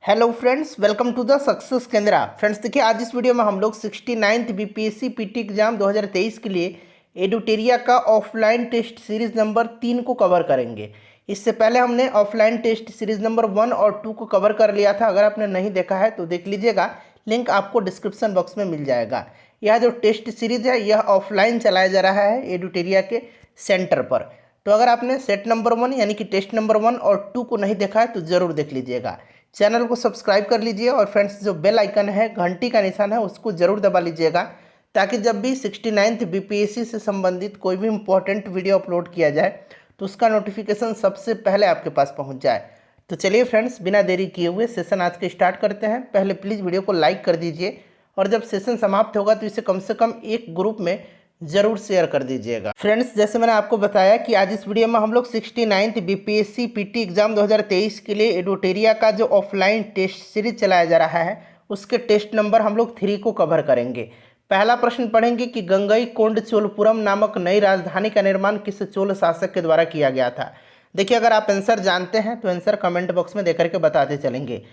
Hello friends, welcome to the success Kendra. Friends देखिए, आज इस वीडियो में हम लोग 69th बीपीएससी पीटी एग्जाम 2023 के लिए एडुटेरिया का ऑफलाइन टेस्ट सीरीज नंबर 3 को कवर करेंगे। इससे पहले हमने ऑफलाइन टेस्ट सीरीज नंबर 1 और 2 को कवर कर लिया था। अगर आपने नहीं देखा है तो देख लीजिएगा, लिंक आपको डिस्क्रिप्शन बॉक्स में मिल जाएगा। यह जो टेस्ट सीरीज है यह ऑफलाइन चलाया जा रहा है एडुटेरिया के सेंटर पर। तो अगर आपने सेट नंबर 1 यानी कि टेस्ट नंबर 1 और 2 को नहीं देखा है तो ज़रूर देख लीजिएगा। चैनल को सब्सक्राइब कर लीजिए और फ्रेंड्स जो बेल आइकन है, घंटी का निशान है, उसको जरूर दबा लीजिएगा ताकि जब भी 69th बीपीएससी से संबंधित कोई भी इंपॉर्टेंट वीडियो अपलोड किया जाए तो उसका नोटिफिकेशन सबसे पहले आपके पास पहुंच जाए। तो चलिए फ्रेंड्स, बिना देरी किए हुए सेशन आज के स्टार्ट करते हैं। पहले प्लीज़ वीडियो को लाइक कर दीजिए और जब सेशन समाप्त होगा तो इसे कम से कम एक ग्रुप में ज़रूर शेयर कर दीजिएगा। फ्रेंड्स, जैसे मैंने आपको बताया कि आज इस वीडियो में हम लोग 69th बीपीएससी पीटी एग्जाम 2023 के लिए एडुटेरिया का जो ऑफलाइन टेस्ट सीरीज चलाया जा रहा है उसके टेस्ट नंबर हम लोग 3 को कवर करेंगे। पहला प्रश्न पढ़ेंगे कि गंगई कोंड चोलपुरम नामक नई राजधानी का निर्माण किस चोल शासक के द्वारा किया गया था। देखिए, अगर आप आंसर जानते हैं तो आंसर कमेंट बॉक्स में देकर के बताते चलेंगे।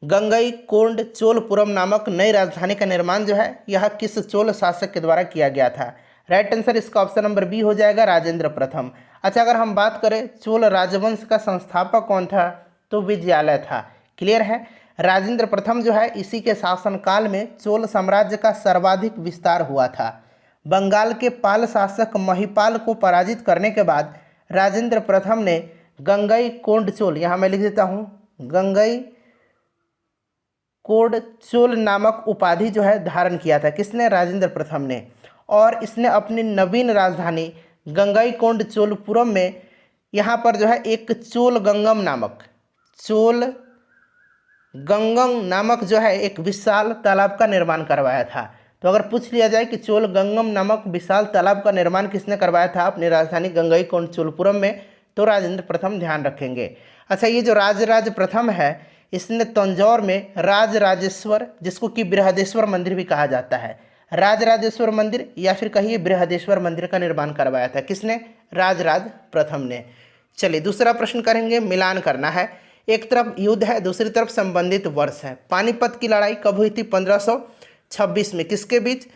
गंगई कोंड चोलपुरम नामक नई राजधानी का निर्माण जो है यह किस चोल शासक के द्वारा किया गया था। राइट आंसर इसका ऑप्शन नंबर बी हो जाएगा, राजेंद्र प्रथम। अच्छा, अगर हम बात करें चोल राजवंश का संस्थापक कौन था तो विजयालय था। क्लियर है, राजेंद्र प्रथम जो है इसी के शासनकाल में चोल साम्राज्य का सर्वाधिक विस्तार हुआ था। बंगाल के पाल शासक महिपाल को पराजित करने के बाद राजेंद्र प्रथम ने गंगई कोंड चोल, यहाँ मैं लिख देता हूँ, गंगई कोंड चोल नामक उपाधि जो है धारण किया था। किसने? राजेंद्र प्रथम ने। और इसने अपनी नवीन राजधानी गंगई कोंड चोलपुरम में यहाँ पर जो है एक चोल गंगम नामक जो है एक विशाल तालाब का निर्माण करवाया था। तो अगर पूछ लिया जाए कि चोल गंगम नामक विशाल तालाब का निर्माण किसने करवाया था अपनी राजधानी गंगई कोंड चोलपुरम में, तो राजेंद्र प्रथम, ध्यान रखेंगे। अच्छा, ये जो राजराज प्रथम है इसने तंजौर में राजराजेश्वर, जिसको कि बृहदेश्वर मंदिर भी कहा जाता है, राजराजेश्वर मंदिर या फिर कहिए बृहदेश्वर मंदिर का निर्माण करवाया था। किसने? राजराज प्रथम ने। चलिए दूसरा प्रश्न करेंगे, मिलान करना है। एक तरफ युद्ध है, दूसरी तरफ संबंधित वर्ष है। पानीपत की लड़ाई कब हुई थी? 1526 में। किसके बीच?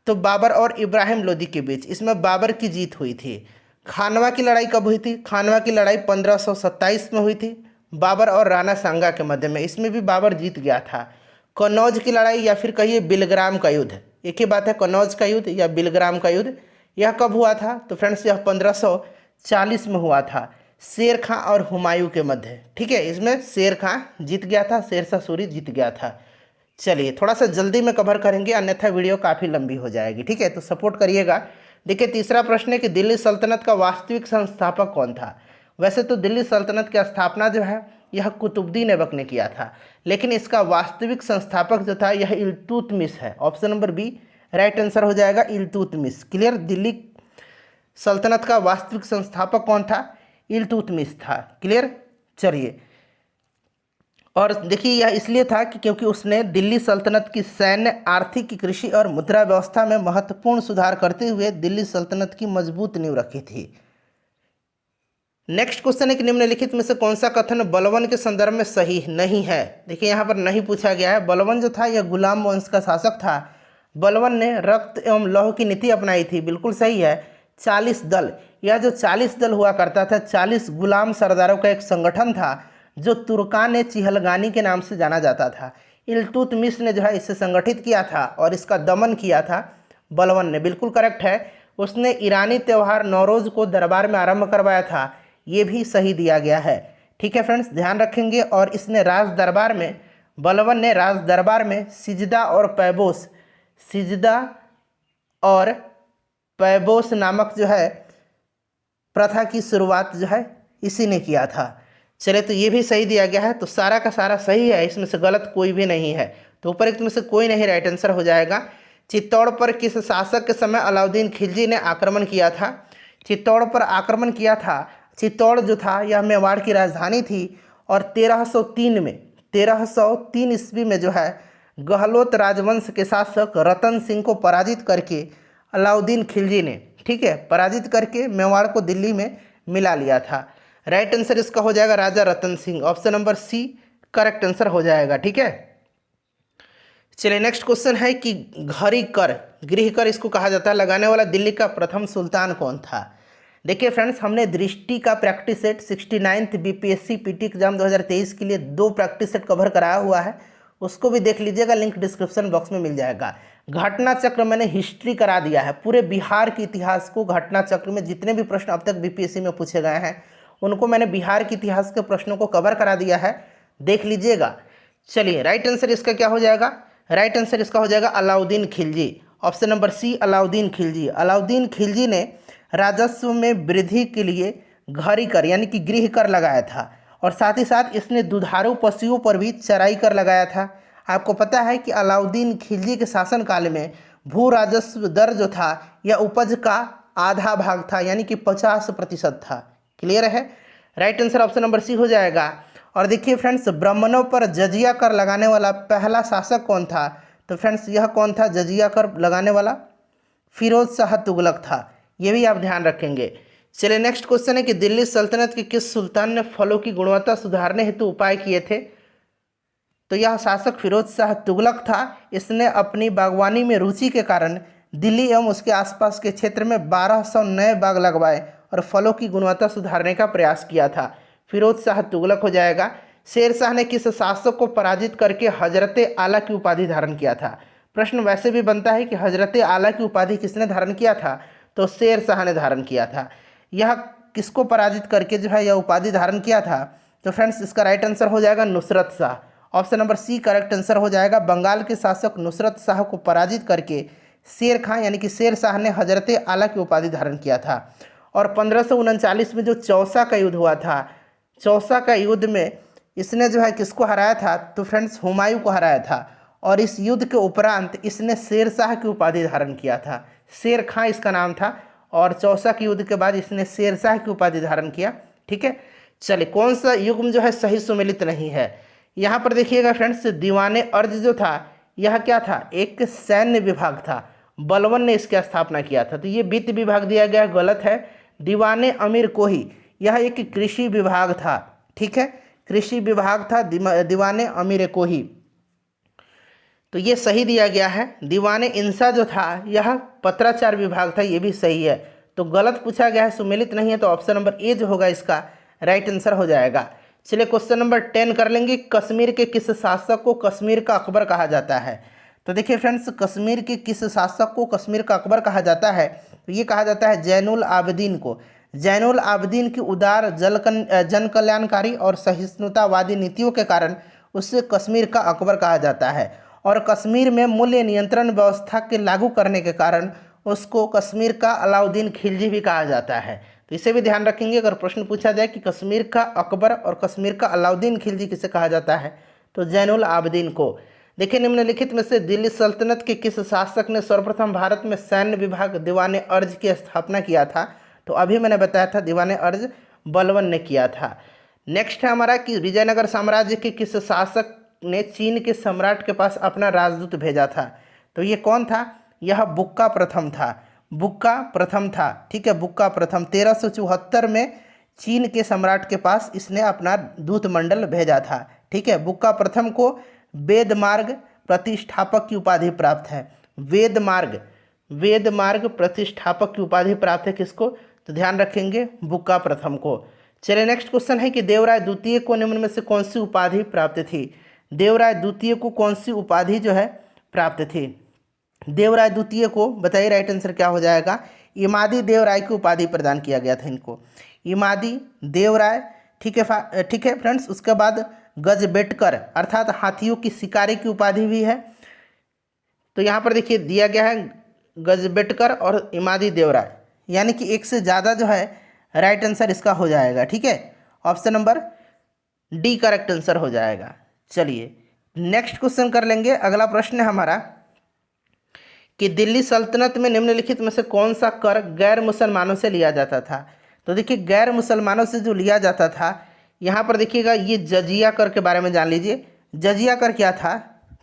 तो बाबर और इब्राहिम लोदी के बीच। इसमें बाबर की जीत हुई थी। खानवा की लड़ाई कब हुई थी? खानवा की लड़ाई 1527 में हुई थी, बाबर और राणा सांगा के मध्य में। इसमें भी बाबर जीत गया था। कन्नौज की लड़ाई या फिर कहिए बिलग्राम का युद्ध, एक ही बात है, कन्नौज का युद्ध या बिलग्राम का युद्ध, यह कब हुआ था? तो फ्रेंड्स यह 1540 में हुआ था, शेर खां और हुमायूं के मध्य। ठीक है, इसमें शेर खां जीत गया था, शेरशाह सूरी जीत गया था। चलिए थोड़ा सा जल्दी में कवर करेंगे अन्यथा वीडियो काफ़ी लंबी हो जाएगी। ठीक है, तो सपोर्ट करिएगा। देखिए तीसरा प्रश्न है कि दिल्ली सल्तनत का वास्तविक संस्थापक कौन था। वैसे तो दिल्ली सल्तनत की स्थापना जो है यह कुतुबुद्दीन ऐबक ने किया था, लेकिन इसका वास्तविक संस्थापक जो था यह इल्तुतमिश है। Option number B right answer हो जाएगा, इल्तुतमिश। क्लियर, दिल्ली सल्तनत का वास्तविक संस्थापक कौन था? इल्तुतमिश था। क्लियर, चलिए। और देखिए यह इसलिए था कि क्योंकि उसने दिल्ली सल्तनत की सैन्य, आर्थिक, कृषि और मुद्रा व्यवस्था में महत्वपूर्ण सुधार करते हुए दिल्ली सल्तनत की मजबूत नींव रखी थी। नेक्स्ट क्वेश्चन है कि निम्नलिखित में से कौन सा कथन बलवन के संदर्भ में सही नहीं है। देखिए यहाँ पर नहीं पूछा गया है। बलवन जो था यह गुलाम वंश का शासक था। बलवन ने रक्त एवं लौह की नीति अपनाई थी, बिल्कुल सही है। 40 दल, यह जो 40 दल हुआ करता था, 40 गुलाम सरदारों का एक संगठन था जो तुर्कान चिहलगानी के नाम से जाना जाता था। इल्तुतमिश ने जो है इसे संगठित किया था और इसका दमन किया था बलवन ने, बिल्कुल करेक्ट है। उसने ईरानी त्यौहार नौरोज़ को दरबार में आरंभ करवाया था, ये भी सही दिया गया है। ठीक है फ्रेंड्स, ध्यान रखेंगे। और इसने राज दरबार में, बलवन ने राज दरबार में सिजदा और पैबोस नामक जो है प्रथा की शुरुआत जो है इसी ने किया था। चलिए, तो ये भी सही दिया गया है। तो सारा का सारा सही है, इसमें से गलत कोई भी नहीं है। तो ऊपर एक में से कोई नहीं, राइट आंसर हो जाएगा। चित्तौड़ पर किस शासक के समय अलाउद्दीन खिलजी ने आक्रमण किया था? चित्तौड़ पर आक्रमण किया था, चित्तौड़ जो था यह मेवाड़ की राजधानी थी और 1303 ईस्वी में जो है गहलोत राजवंश के शासक रतन सिंह को पराजित करके अलाउद्दीन खिलजी ने, ठीक है, पराजित करके मेवाड़ को दिल्ली में मिला लिया था। राइट आंसर इसका हो जाएगा Raja Ratan Singh. Option number C correct answer हो जाएगा। ठीक है, चलिए नेक्स्ट क्वेश्चन है कि घरी कर, गृह कर इसको कहा जाता है, लगाने वाला दिल्ली का प्रथम सुल्तान कौन था। देखिए फ्रेंड्स, हमने दृष्टि का practice set 69th BPSC PT exam 2023 के लिए 2 प्रैक्टिस सेट कवर कराया हुआ है, उसको भी देख लीजिएगा, लिंक डिस्क्रिप्शन बॉक्स में मिल जाएगा। घटना चक्र मैंने हिस्ट्री करा दिया है, पूरे बिहार के इतिहास को घटना चक्र में जितने भी प्रश्न अब तक बीपीएससी में पूछे गए हैं उनको मैंने बिहार के इतिहास के प्रश्नों को कवर करा दिया है, देख लीजिएगा। चलिए राइट आंसर इसका क्या हो जाएगा, राइट आंसर इसका हो जाएगा Alauddin Khilji. Option number C Alauddin Khilji. Alauddin Khilji ने राजस्व में वृद्धि के लिए घरी कर यानी कि गृह कर लगाया था, और साथ ही साथ इसने दुधारू पशुओं पर भी चराई कर लगाया था। आपको पता है कि अलाउद्दीन खिलजी के शासनकाल में भू राजस्व दर जो था यह उपज का आधा भाग था, यानी कि 50% था। क्लियर है, right answer option number C हो जाएगा। और देखिए फ्रेंड्स, ब्राह्मणों पर जजिया कर लगाने वाला पहला शासक कौन था, तो फ्रेंड्स यह कौन था जजिया कर लगाने वाला, फिरोज शाह तुगलक था, ये भी आप ध्यान रखेंगे। चलिए नेक्स्ट क्वेश्चन है कि दिल्ली सल्तनत के किस सुल्तान ने फलों की गुणवत्ता सुधारने हेतु उपाय किए थे, तो यह शासक फिरोज शाह तुगलक था। इसने अपनी बागवानी में रुचि के कारण दिल्ली एवं उसके आसपास के क्षेत्र में 1200 नए बाग लगवाए और फलों की गुणवत्ता सुधारने का प्रयास किया था। फिरोज शाह तुगलक हो जाएगा। शेर शाह ने किस शासक को पराजित करके हजरत आला की उपाधि धारण किया था। प्रश्न वैसे भी बनता है कि हजरत आला की उपाधि किसने धारण किया था, तो शेर शाह ने धारण किया था। यह किसको पराजित करके जो है यह उपाधि धारण किया था, तो फ्रेंड्स इसका राइट आंसर हो जाएगा Nusrat Shah. Option number C correct answer हो जाएगा। बंगाल के शासक नुसरत शाह को पराजित करके शेर खां यानी कि शेर शाह ने हजरत आला की उपाधि धारण किया था। और 1539 में जो चौसा का युद्ध हुआ था, चौसा का युद्ध में इसने जो है किसको हराया था, तो फ्रेंड्स हुमायूं को हराया था। और इस युद्ध के उपरांत इसने शेर शाह की उपाधि धारण किया था। शेर खां इसका नाम था, और चौसा के युद्ध के बाद इसने शेर शाह की उपाधि धारण किया। ठीक है, चलिए कौन सा युग्म जो है सही सुमेलित नहीं है, यहाँ पर देखिएगा फ्रेंड्स, दीवाने अर्ज जो था यह क्या था, एक सैन्य विभाग था, बलवन ने इसकी स्थापना किया था, तो ये वित्त विभाग दिया गया, गलत है। दीवाने अमीर कोही यह एक कृषि विभाग था। ठीक है, कृषि विभाग था दीवाने अमीर कोही, तो ये सही दिया गया है। दीवाने इंसा जो था यह पत्राचार विभाग था, ये भी सही है। तो गलत पूछा गया है, सुमेलित नहीं है, तो ऑप्शन नंबर ए जो होगा इसका राइट आंसर हो जाएगा। चलिए क्वेश्चन नंबर 10 कर लेंगे। कश्मीर के किस शासक को कश्मीर का अकबर कहा जाता है, तो देखिए फ्रेंड्स, कश्मीर के किस शासक को कश्मीर का अकबर कहा जाता है, तो ये कहा जाता है जैनुल आबदीन को। जैनुल आबदीन की उदार जन कल्याणकारी और सहिष्णुतावादी नीतियों के कारण उसे कश्मीर का अकबर कहा जाता है। और कश्मीर में मूल्य नियंत्रण व्यवस्था के लागू करने के कारण उसको कश्मीर का अलाउद्दीन खिलजी भी कहा जाता है। तो इसे भी ध्यान रखेंगे, अगर प्रश्न पूछा जाए कि कश्मीर का अकबर और कश्मीर का अलाउद्दीन खिलजी किसे कहा जाता है, तो जैनुल आबदीन को। देखिए निम्नलिखित में से दिल्ली सल्तनत के किस शासक ने सर्वप्रथम भारत में सैन्य विभाग दीवाने अर्ज की स्थापना किया था, तो अभी मैंने बताया था दीवाने अर्ज बलवन ने किया था। नेक्स्ट है हमारा कि विजयनगर साम्राज्य के किस शासक ने चीन के सम्राट के पास अपना राजदूत भेजा था, तो ये कौन था, यह बुक्का प्रथम था। बुक्का प्रथम था। ठीक है, बुक्का प्रथम 1374 में चीन के सम्राट के पास इसने अपना दूत मंडल भेजा था। ठीक है, बुक्का प्रथम को वेद मार्ग प्रतिष्ठापक की उपाधि प्राप्त है। वेद मार्ग प्रतिष्ठापक की उपाधि प्राप्त है किसको, तो ध्यान रखेंगे बुक्का प्रथम को। चलिए नेक्स्ट क्वेश्चन है कि देवराय द्वितीय को निम्न में से कौन सी उपाधि प्राप्त थी। देवराय द्वितीय को कौन सी उपाधि जो है प्राप्त थी, देवराय द्वितीय को बताइए राइट आंसर क्या हो जाएगा। इमादी देवराय की उपाधि प्रदान किया गया था इनको, इमादी देवराय। ठीक है फ्रेंड्स, उसके बाद गजबेटकर अर्थात हाथियों की शिकारी की उपाधि भी है। तो यहाँ पर देखिए दिया गया है गजबेटकर और इमादी देवराय, यानी कि एक से ज़्यादा जो है राइट आंसर इसका हो जाएगा। ठीक है, option number D correct answer हो जाएगा। चलिए नेक्स्ट क्वेश्चन कर लेंगे। अगला प्रश्न है हमारा कि दिल्ली सल्तनत में निम्नलिखित में से कौन सा कर गैर मुसलमानों से लिया जाता था। तो देखिए गैर मुसलमानों से जो लिया जाता था, यहाँ पर देखिएगा ये जजिया कर के बारे में जान लीजिए। जजिया कर क्या था,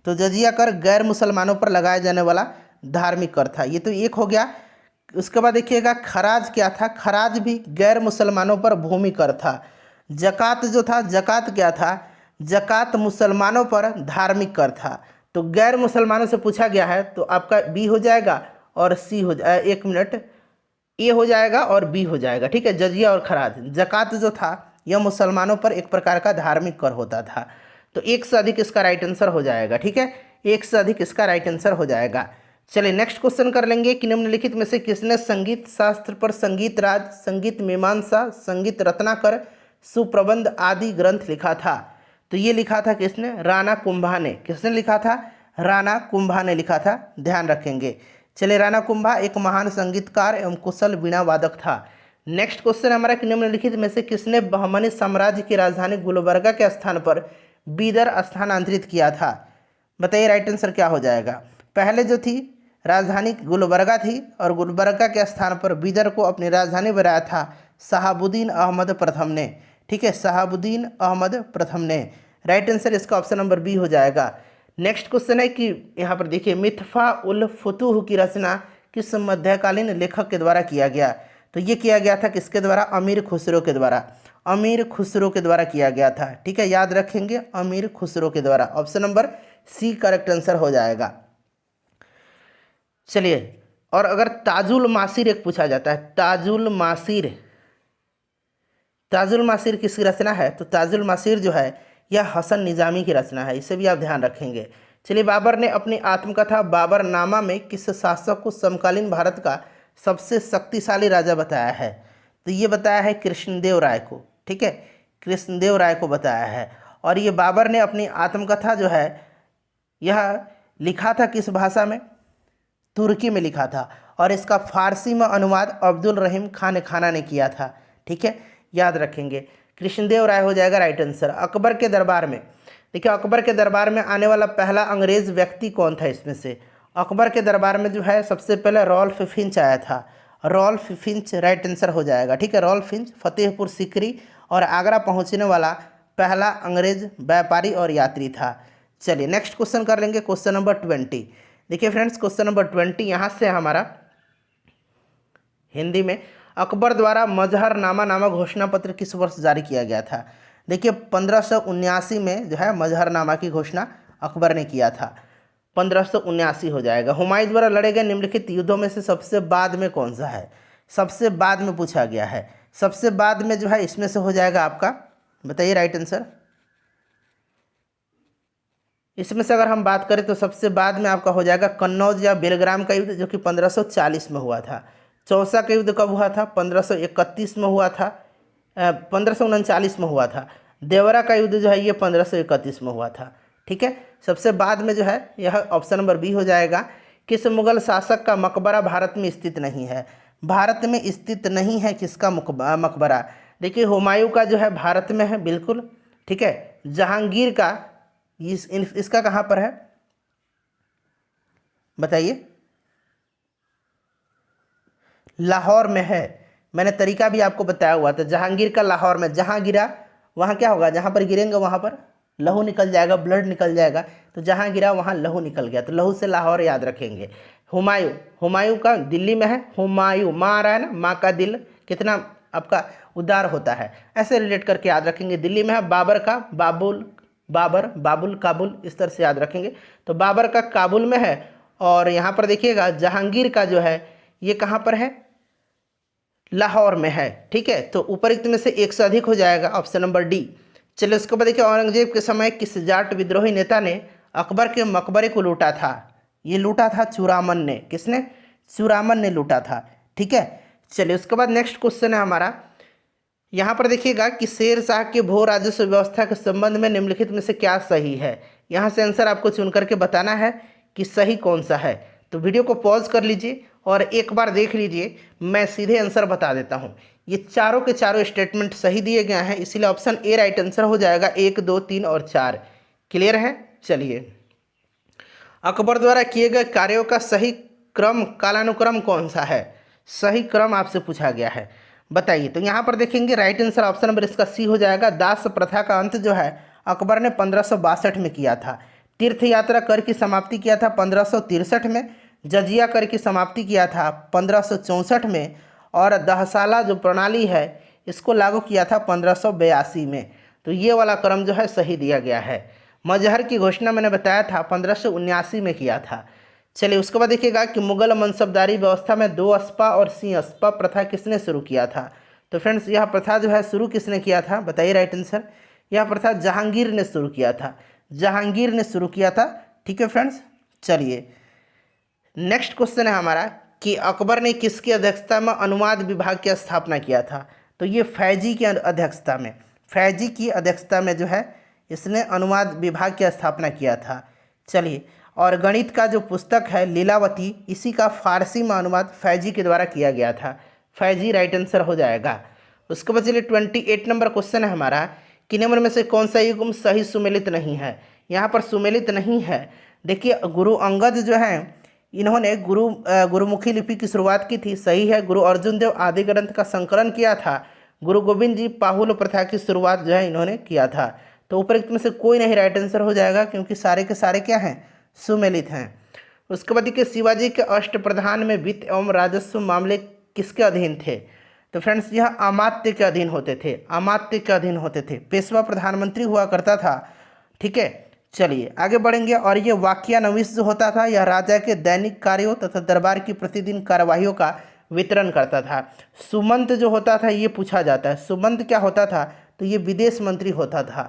तो जजिया कर गैर मुसलमानों पर लगाया जाने वाला धार्मिक कर था, ये तो एक हो गया। उसके बाद देखिएगा खराज क्या था, खराज भी गैर मुसलमानों पर भूमि कर था। जक़ात जो था, जक़ात क्या था, ज़कात मुसलमानों पर धार्मिक कर था। तो गैर मुसलमानों से पूछा गया है तो आपका बी हो जाएगा और सी हो जाए, एक मिनट, ए हो जाएगा और बी हो जाएगा। ठीक है, जजिया और खराज। ज़कात जो था यह मुसलमानों पर एक प्रकार का धार्मिक कर होता था। तो एक से अधिक इसका राइट आंसर हो जाएगा। ठीक है, एक से अधिक इसका राइट आंसर हो जाएगा। चलिए नेक्स्ट क्वेश्चन कर लेंगे कि निम्नलिखित में से किसने संगीत शास्त्र पर संगीत राज, संगीत मीमांसा, संगीत रत्नाकर, सुप्रबंध आदि ग्रंथ लिखा था। तो ये लिखा था किसने? राणा कुंभा ने। किसने लिखा था? राणा कुंभा ने लिखा था, ध्यान रखेंगे। चलिए, राणा कुंभा एक महान संगीतकार एवं कुशल वीणा वादक था। नेक्स्ट क्वेश्चन हमारा कि निम्नलिखित में से किसने बहमनी साम्राज्य की राजधानी गुलबर्गा के स्थान पर बीदर स्थानांतरित किया था? बताइए राइट आंसर क्या हो जाएगा। पहले जो थी राजधानी गुलबर्गा थी और गुलबर्गा के स्थान पर बीदर को अपनी राजधानी बनाया था शहाबुद्दीन अहमद प्रथम ने। ठीक है, शहाबुद्दीन अहमद प्रथम ने। राइट आंसर इसका ऑप्शन नंबर बी हो जाएगा। नेक्स्ट क्वेश्चन है कि यहाँ पर देखिए, मिथफा उल फुतूह की रचना किस मध्यकालीन लेखक के द्वारा किया गया? तो ये किया गया था किसके द्वारा? अमीर खुसरो के द्वारा। अमीर खुसरो के द्वारा किया गया था। ठीक है, याद रखेंगे, अमीर खुसरो के द्वारा। Option number C correct answer हो जाएगा। चलिए, और अगर ताजुल मासिर एक पूछा जाता है, ताजुल मासिर, ताजुल मासिर किसकी रचना है? तो ताजुल मासिर जो है यह हसन निजामी की रचना है, इसे भी आप ध्यान रखेंगे। चलिए, बाबर ने अपनी आत्मकथा बाबरनामा में किस शासक को समकालीन भारत का सबसे शक्तिशाली राजा बताया है? तो ये बताया है कृष्णदेव राय को। ठीक है, कृष्णदेव राय को बताया है। और ये बाबर ने अपनी आत्मकथा जो है यह लिखा था किस भाषा में? तुर्की में लिखा था। और इसका फारसी में अनुवाद अब्दुल रहीम खान खाना ने किया था। ठीक है, याद रखेंगे, कृष्णदेव राय हो जाएगा राइट आंसर। अकबर के दरबार में, देखिए अकबर के दरबार में आने वाला पहला अंग्रेज व्यक्ति कौन था इसमें से? अकबर के दरबार में जो है सबसे पहले रॉल्फ फिंच आया था। रॉल्फ फिंच राइट आंसर हो जाएगा। ठीक है, रॉल्फ फिंच फतेहपुर सीकरी और आगरा पहुंचने वाला पहला अंग्रेज व्यापारी और यात्री था। चलिए नेक्स्ट क्वेश्चन कर लेंगे, क्वेश्चन नंबर 20। देखिए फ्रेंड्स, क्वेश्चन नंबर 20 यहाँ से हमारा हिंदी में, अकबर द्वारा मजहरनामा नामक घोषणा पत्र किस वर्ष जारी किया गया था? देखिए 1579 में जो है मजहरनामा की घोषणा अकबर ने किया था। 1579 हो जाएगा। हुमायूं द्वारा लड़े गए निम्नलिखित युद्धों में से सबसे बाद में कौन सा है? सबसे बाद में पूछा गया है। सबसे बाद में जो है इसमें से हो जाएगा आपका, बताइए राइट आंसर। इसमें से अगर हम बात करें तो सबसे बाद में आपका हो जाएगा कन्नौज या बेलग्राम का युद्ध, जो कि 1540 में हुआ था। चौसा का युद्ध कब हुआ था? 1531 में हुआ था, 1539 में हुआ था। देवरा का युद्ध जो है ये 1531 में हुआ था। ठीक है, सबसे बाद में जो है यह ऑप्शन नंबर बी हो जाएगा। किस मुगल शासक का मकबरा भारत में स्थित नहीं है? भारत में स्थित नहीं है किसका मकबरा? देखिए हुमायूं का जो है भारत में है बिल्कुल। ठीक है, जहांगीर का इसका कहाँ पर है बताइए? लाहौर में है। मैंने तरीका भी आपको बताया हुआ था। जहांगीर का लाहौर में, जहाँ गिरा वहाँ क्या होगा? जहाँ पर गिरेंगे वहाँ पर लहू निकल जाएगा, ब्लड निकल जाएगा। तो जहाँ गिरा वहाँ लहू निकल गया, तो लहू से लाहौर याद रखेंगे। हुमायूं, हुमायूं का दिल्ली में है। हुमायूं, माँ आ रहा है ना, माँ का दिल कितना आपका उदार होता है, ऐसे रिलेट करके याद रखेंगे। दिल्ली में है। बाबर का बाबुल, बाबर, बाबुल, काबुल, इस तरह से याद रखेंगे। तो बाबर का काबुल में है। और यहाँ पर देखिएगा जहांगीर का जो है ये कहाँ पर है? लाहौर में है। ठीक है, तो उपरोक्त में से एक से अधिक हो जाएगा, ऑप्शन नंबर डी। चलिए उसके बाद देखिए, औरंगजेब के समय किस जाट विद्रोही नेता ने अकबर के मकबरे को लूटा था? ये लूटा था चूरामन ने। किसने? चूरामन ने लूटा था। ठीक है, चलिए उसके बाद नेक्स्ट क्वेश्चन है हमारा। यहाँ पर देखिएगा कि शेर शाह के भू राजस्व व्यवस्था के संबंध में निम्नलिखित में से क्या सही है? यहाँ से आंसर आपको चुन करके बताना है कि सही कौन सा है। तो वीडियो को पॉज कर लीजिए और एक बार देख लीजिए, मैं सीधे आंसर बता देता हूँ। ये चारों के चारों स्टेटमेंट सही दिए गए हैं, इसीलिए ऑप्शन ए राइट आंसर हो जाएगा। 1, 2, 3 और 4 क्लियर है। चलिए, अकबर द्वारा किए गए कार्यों का सही क्रम, कालानुक्रम कौन सा है? सही क्रम आपसे पूछा गया है, बताइए। तो यहाँ पर देखेंगे राइट आंसर ऑप्शन नंबर इसका सी हो जाएगा। दास प्रथा का अंत जो है अकबर ने 1562 में किया था। तीर्थ यात्रा कर की समाप्ति किया था 1563 में। जजिया कर की समाप्ति किया था 1564 में। और दहसाला जो प्रणाली है इसको लागू किया था 1582 में। तो ये वाला क्रम जो है सही दिया गया है। मजहर की घोषणा मैंने बताया था 1579 में किया था। चलिए उसके बाद देखिएगा कि मुगल मनसबदारी व्यवस्था में 2 अस्पा और सिंह अस्पा प्रथा किसने शुरू किया था। तो फ्रेंड्स यह प्रथा जो है शुरू किसने किया था, बताइए राइट आंसर। यह प्रथा जहांगीर ने शुरू किया था, जहांगीर ने शुरू किया था। ठीक है फ्रेंड्स, चलिए नेक्स्ट क्वेश्चन है हमारा कि अकबर ने किसकी अध्यक्षता में अनुवाद विभाग की स्थापना किया था। तो ये फैजी की अध्यक्षता में, फैजी की अध्यक्षता में जो है इसने अनुवाद विभाग की स्थापना किया था। चलिए, और गणित का जो पुस्तक है लीलावती, इसी का फारसी में अनुवाद फैजी के द्वारा किया गया था। फैजी राइट आंसर हो जाएगा। उसके बाद चलिए 28 नंबर क्वेश्चन है हमारा कि निम्न में से कौन सा युग्म सही सुमेलित नहीं है। यहाँ पर सुमेलित नहीं है। देखिए गुरु अंगद जो हैं इन्होंने गुरुमुखी लिपि की शुरुआत की थी, सही है। गुरु अर्जुन देव आदि ग्रंथ का संकलन किया था। गुरु गोविंद जी पाहुल प्रथा की शुरुआत जो है इन्होंने किया था। तो उपरोक्त में से कोई नहीं राइट आंसर हो जाएगा, क्योंकि सारे के सारे क्या हैं, सुमेलित हैं। उसके बाद देखिए शिवाजी के अष्टप्रधान में वित्त एवं राजस्व मामले किसके अधीन थे। तो फ्रेंड्स यह अमात्य के अधीन होते थे, अमात्य के अधीन होते थे। पेशवा प्रधानमंत्री हुआ करता था। ठीक है, चलिए आगे बढ़ेंगे। और ये वाक्यानविश जो होता था यह राजा के दैनिक कार्यों तथा दरबार की प्रतिदिन कार्यवाहियों का वितरण करता था। सुमंत जो होता था ये पूछा जाता है, सुमंत क्या होता था, तो ये विदेश मंत्री होता था।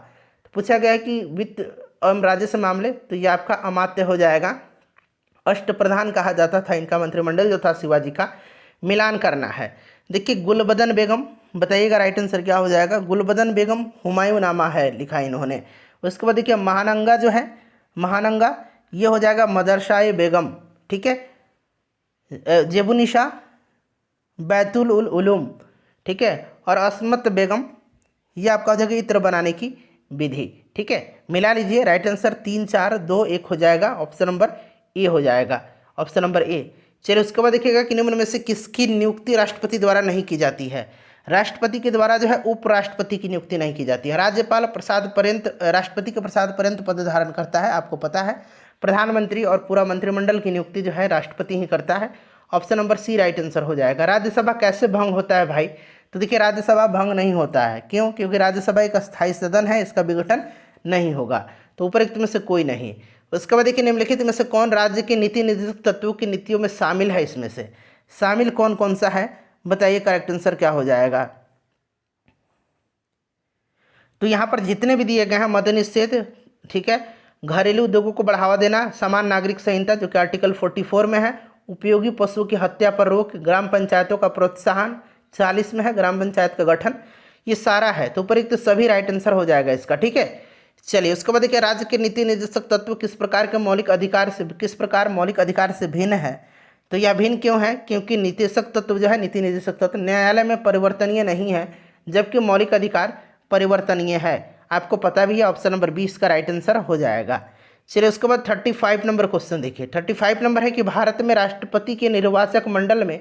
तो पूछा गया है कि वित्त एवं राजस्व मामले, तो ये आपका अमात्य हो जाएगा। अष्टप्रधान कहा जाता था इनका मंत्रिमंडल जो था शिवाजी का। मिलान करना है। देखिए गुलबदन बेगम, बताइएगा राइट आंसर क्या हो जाएगा। गुलबदन बेगम हुमायूं नामा है लिखा इन्होंने। उसके बाद देखिए महानंगा जो है, महानंगा ये हो जाएगा मदरसाए बेगम। ठीक है, जेबुनिशा बैतुल उल उलूम। ठीक है, और अस्मत बेगम ये आपका हो जाएगा इत्र बनाने की विधि। ठीक है, मिला लीजिए राइट आंसर 3 4 2 1 हो जाएगा। ऑप्शन नंबर ए हो जाएगा, ऑप्शन नंबर ए। चलिए उसके बाद देखिएगा कि निम्न में से किसकी नियुक्ति राष्ट्रपति द्वारा नहीं की जाती है। राष्ट्रपति के द्वारा जो है उपराष्ट्रपति की नियुक्ति नहीं की जाती है। राज्यपाल प्रसाद पर्यंत, राष्ट्रपति के प्रसाद पर्यंत पद धारण करता है, आपको पता है। प्रधानमंत्री और पूरा मंत्रिमंडल की नियुक्ति जो है राष्ट्रपति ही करता है। Option number C right answer हो जाएगा। राज्यसभा कैसे भंग होता है भाई, तो देखिए राज्यसभा भंग नहीं होता है। क्यों, क्योंकि राज्यसभा एक अस्थायी सदन है, इसका विघटन नहीं होगा। तो उपरोक्त में से कोई नहीं। उसके बाद देखिए निम्नलिखित में से कौन राज्य के नीति निर्देशक तत्वों की नीतियों में शामिल है। इसमें से शामिल कौन कौन सा है, बताइए करेक्ट आंसर क्या हो जाएगा। तो यहाँ पर जितने भी दिए गए हैं मद्य निषेध, ठीक है, घरेलू उद्योगों को बढ़ावा देना, समान नागरिक संहिता जो कि आर्टिकल 44 में है, उपयोगी पशुओं की हत्या पर रोक, ग्राम पंचायतों का प्रोत्साहन 40 में है, ग्राम पंचायत का गठन, ये सारा है। तो उपरोक्त सभी राइट आंसर हो जाएगा इसका। ठीक है, चलिए उसके बाद देखिए राज्य के नीति निर्देशक तत्व किस प्रकार के मौलिक अधिकार से भिन्न है। तो यह भिन्न क्यों है, क्योंकि निदेशक तत्व जो है, नीति निर्देशक तत्व न्यायालय में परिवर्तनीय नहीं है, जबकि मौलिक अधिकार परिवर्तनीय है। आपको पता भी है, ऑप्शन नंबर 20 का राइट आंसर हो जाएगा। चलिए उसके बाद 35 नंबर क्वेश्चन देखिए। 35 नंबर है कि भारत में राष्ट्रपति के निर्वाचक मंडल में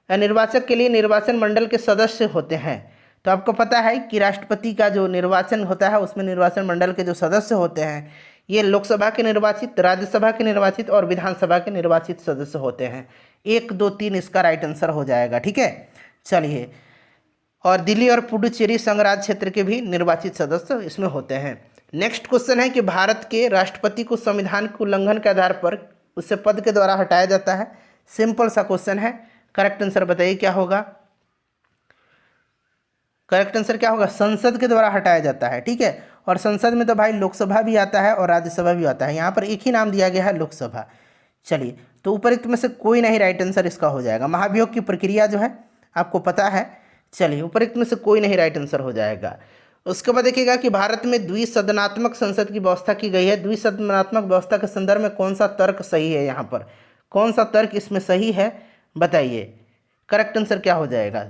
निर्वाचक के लिए निर्वाचन मंडल के सदस्य होते हैं। तो आपको पता है कि राष्ट्रपति का जो निर्वाचन होता है उसमें निर्वाचन मंडल के जो सदस्य होते हैं ये लोकसभा के निर्वाचित, राज्यसभा के निर्वाचित और विधानसभा के निर्वाचित सदस्य होते हैं। 1 2 3 इसका राइट आंसर हो जाएगा। ठीक है, चलिए, और दिल्ली और पुडुचेरी संघराज्य क्षेत्र के भी निर्वाचित सदस्य इसमें होते हैं। नेक्स्ट क्वेश्चन है कि भारत के राष्ट्रपति को संविधान के उल्लंघन के आधार पर उससे पद के द्वारा हटाया जाता है। सिंपल सा क्वेश्चन है, करेक्ट आंसर बताइए क्या होगा। करेक्ट आंसर क्या होगा, संसद के द्वारा हटाया जाता है। ठीक है, और संसद में तो भाई लोकसभा भी आता है और राज्यसभा भी आता है, यहाँ पर एक ही नाम दिया गया है लोकसभा। चलिए, तो उपरोक्त में से कोई नहीं राइट आंसर इसका हो जाएगा। महाभियोग की प्रक्रिया जो है आपको पता है। चलिए, उपरोक्त में से कोई नहीं राइट आंसर हो जाएगा। उसके बाद देखिएगा कि भारत में द्विसदनात्मक संसद की व्यवस्था की गई है। द्विसदनात्मक व्यवस्था के संदर्भ में कौन सा तर्क सही है, यहाँ पर कौन सा तर्क इसमें सही है, बताइए करेक्ट आंसर क्या हो जाएगा।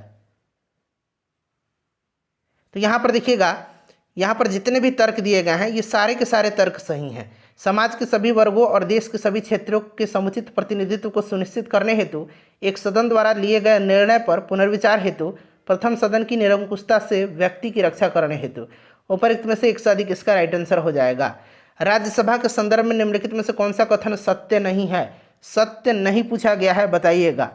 तो यहाँ पर देखिएगा, यहाँ पर जितने भी तर्क दिए गए हैं ये सारे के सारे तर्क सही हैं। समाज के सभी वर्गों और देश के सभी क्षेत्रों के समुचित प्रतिनिधित्व को सुनिश्चित करने हेतु एक सदन द्वारा लिए गए निर्णय पर पुनर्विचार हेतु, प्रथम सदन की निरंकुशता से व्यक्ति की रक्षा करने हेतु, उपरोक्त में से एक से अधिक इसका राइट आंसर हो जाएगा। राज्यसभा के संदर्भ में निम्नलिखित में से कौन सा कथन सत्य नहीं है, सत्य नहीं पूछा गया है, बताइएगा।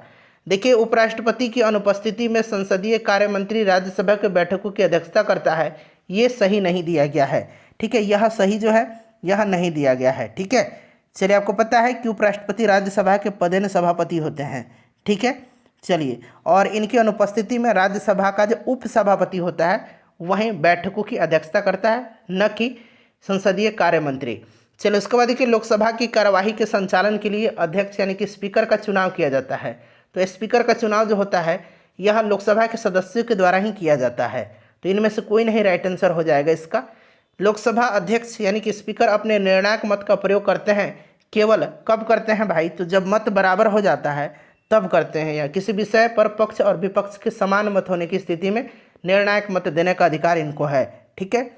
देखिए, उपराष्ट्रपति की अनुपस्थिति में संसदीय कार्य मंत्री राज्यसभा के बैठकों की अध्यक्षता करता है, ये सही नहीं दिया गया है। ठीक है, यह सही जो है यह नहीं दिया गया है। ठीक है, चलिए आपको पता है कि उपराष्ट्रपति राज्यसभा के पदेन सभापति होते हैं। ठीक है, चलिए, और इनकी अनुपस्थिति में राज्यसभा का जो उपसभापति होता है वहीं बैठकों की अध्यक्षता करता है, न कि संसदीय कार्य मंत्री। चलिए उसके बाद देखिए, लोकसभा की कार्यवाही के संचालन के लिए अध्यक्ष यानी कि स्पीकर का चुनाव किया जाता है। तो स्पीकर का चुनाव जो होता है यह लोकसभा के सदस्यों के द्वारा ही किया जाता है। तो इनमें से कोई नहीं राइट आंसर हो जाएगा इसका। लोकसभा अध्यक्ष यानी कि स्पीकर अपने निर्णायक मत का प्रयोग करते हैं केवल कब करते हैं भाई, तो जब मत बराबर हो जाता है तब करते हैं, या किसी विषय पर पक्ष और विपक्ष के समान मत होने की स्थिति में निर्णायक मत देने का अधिकार इनको है। ठीक है,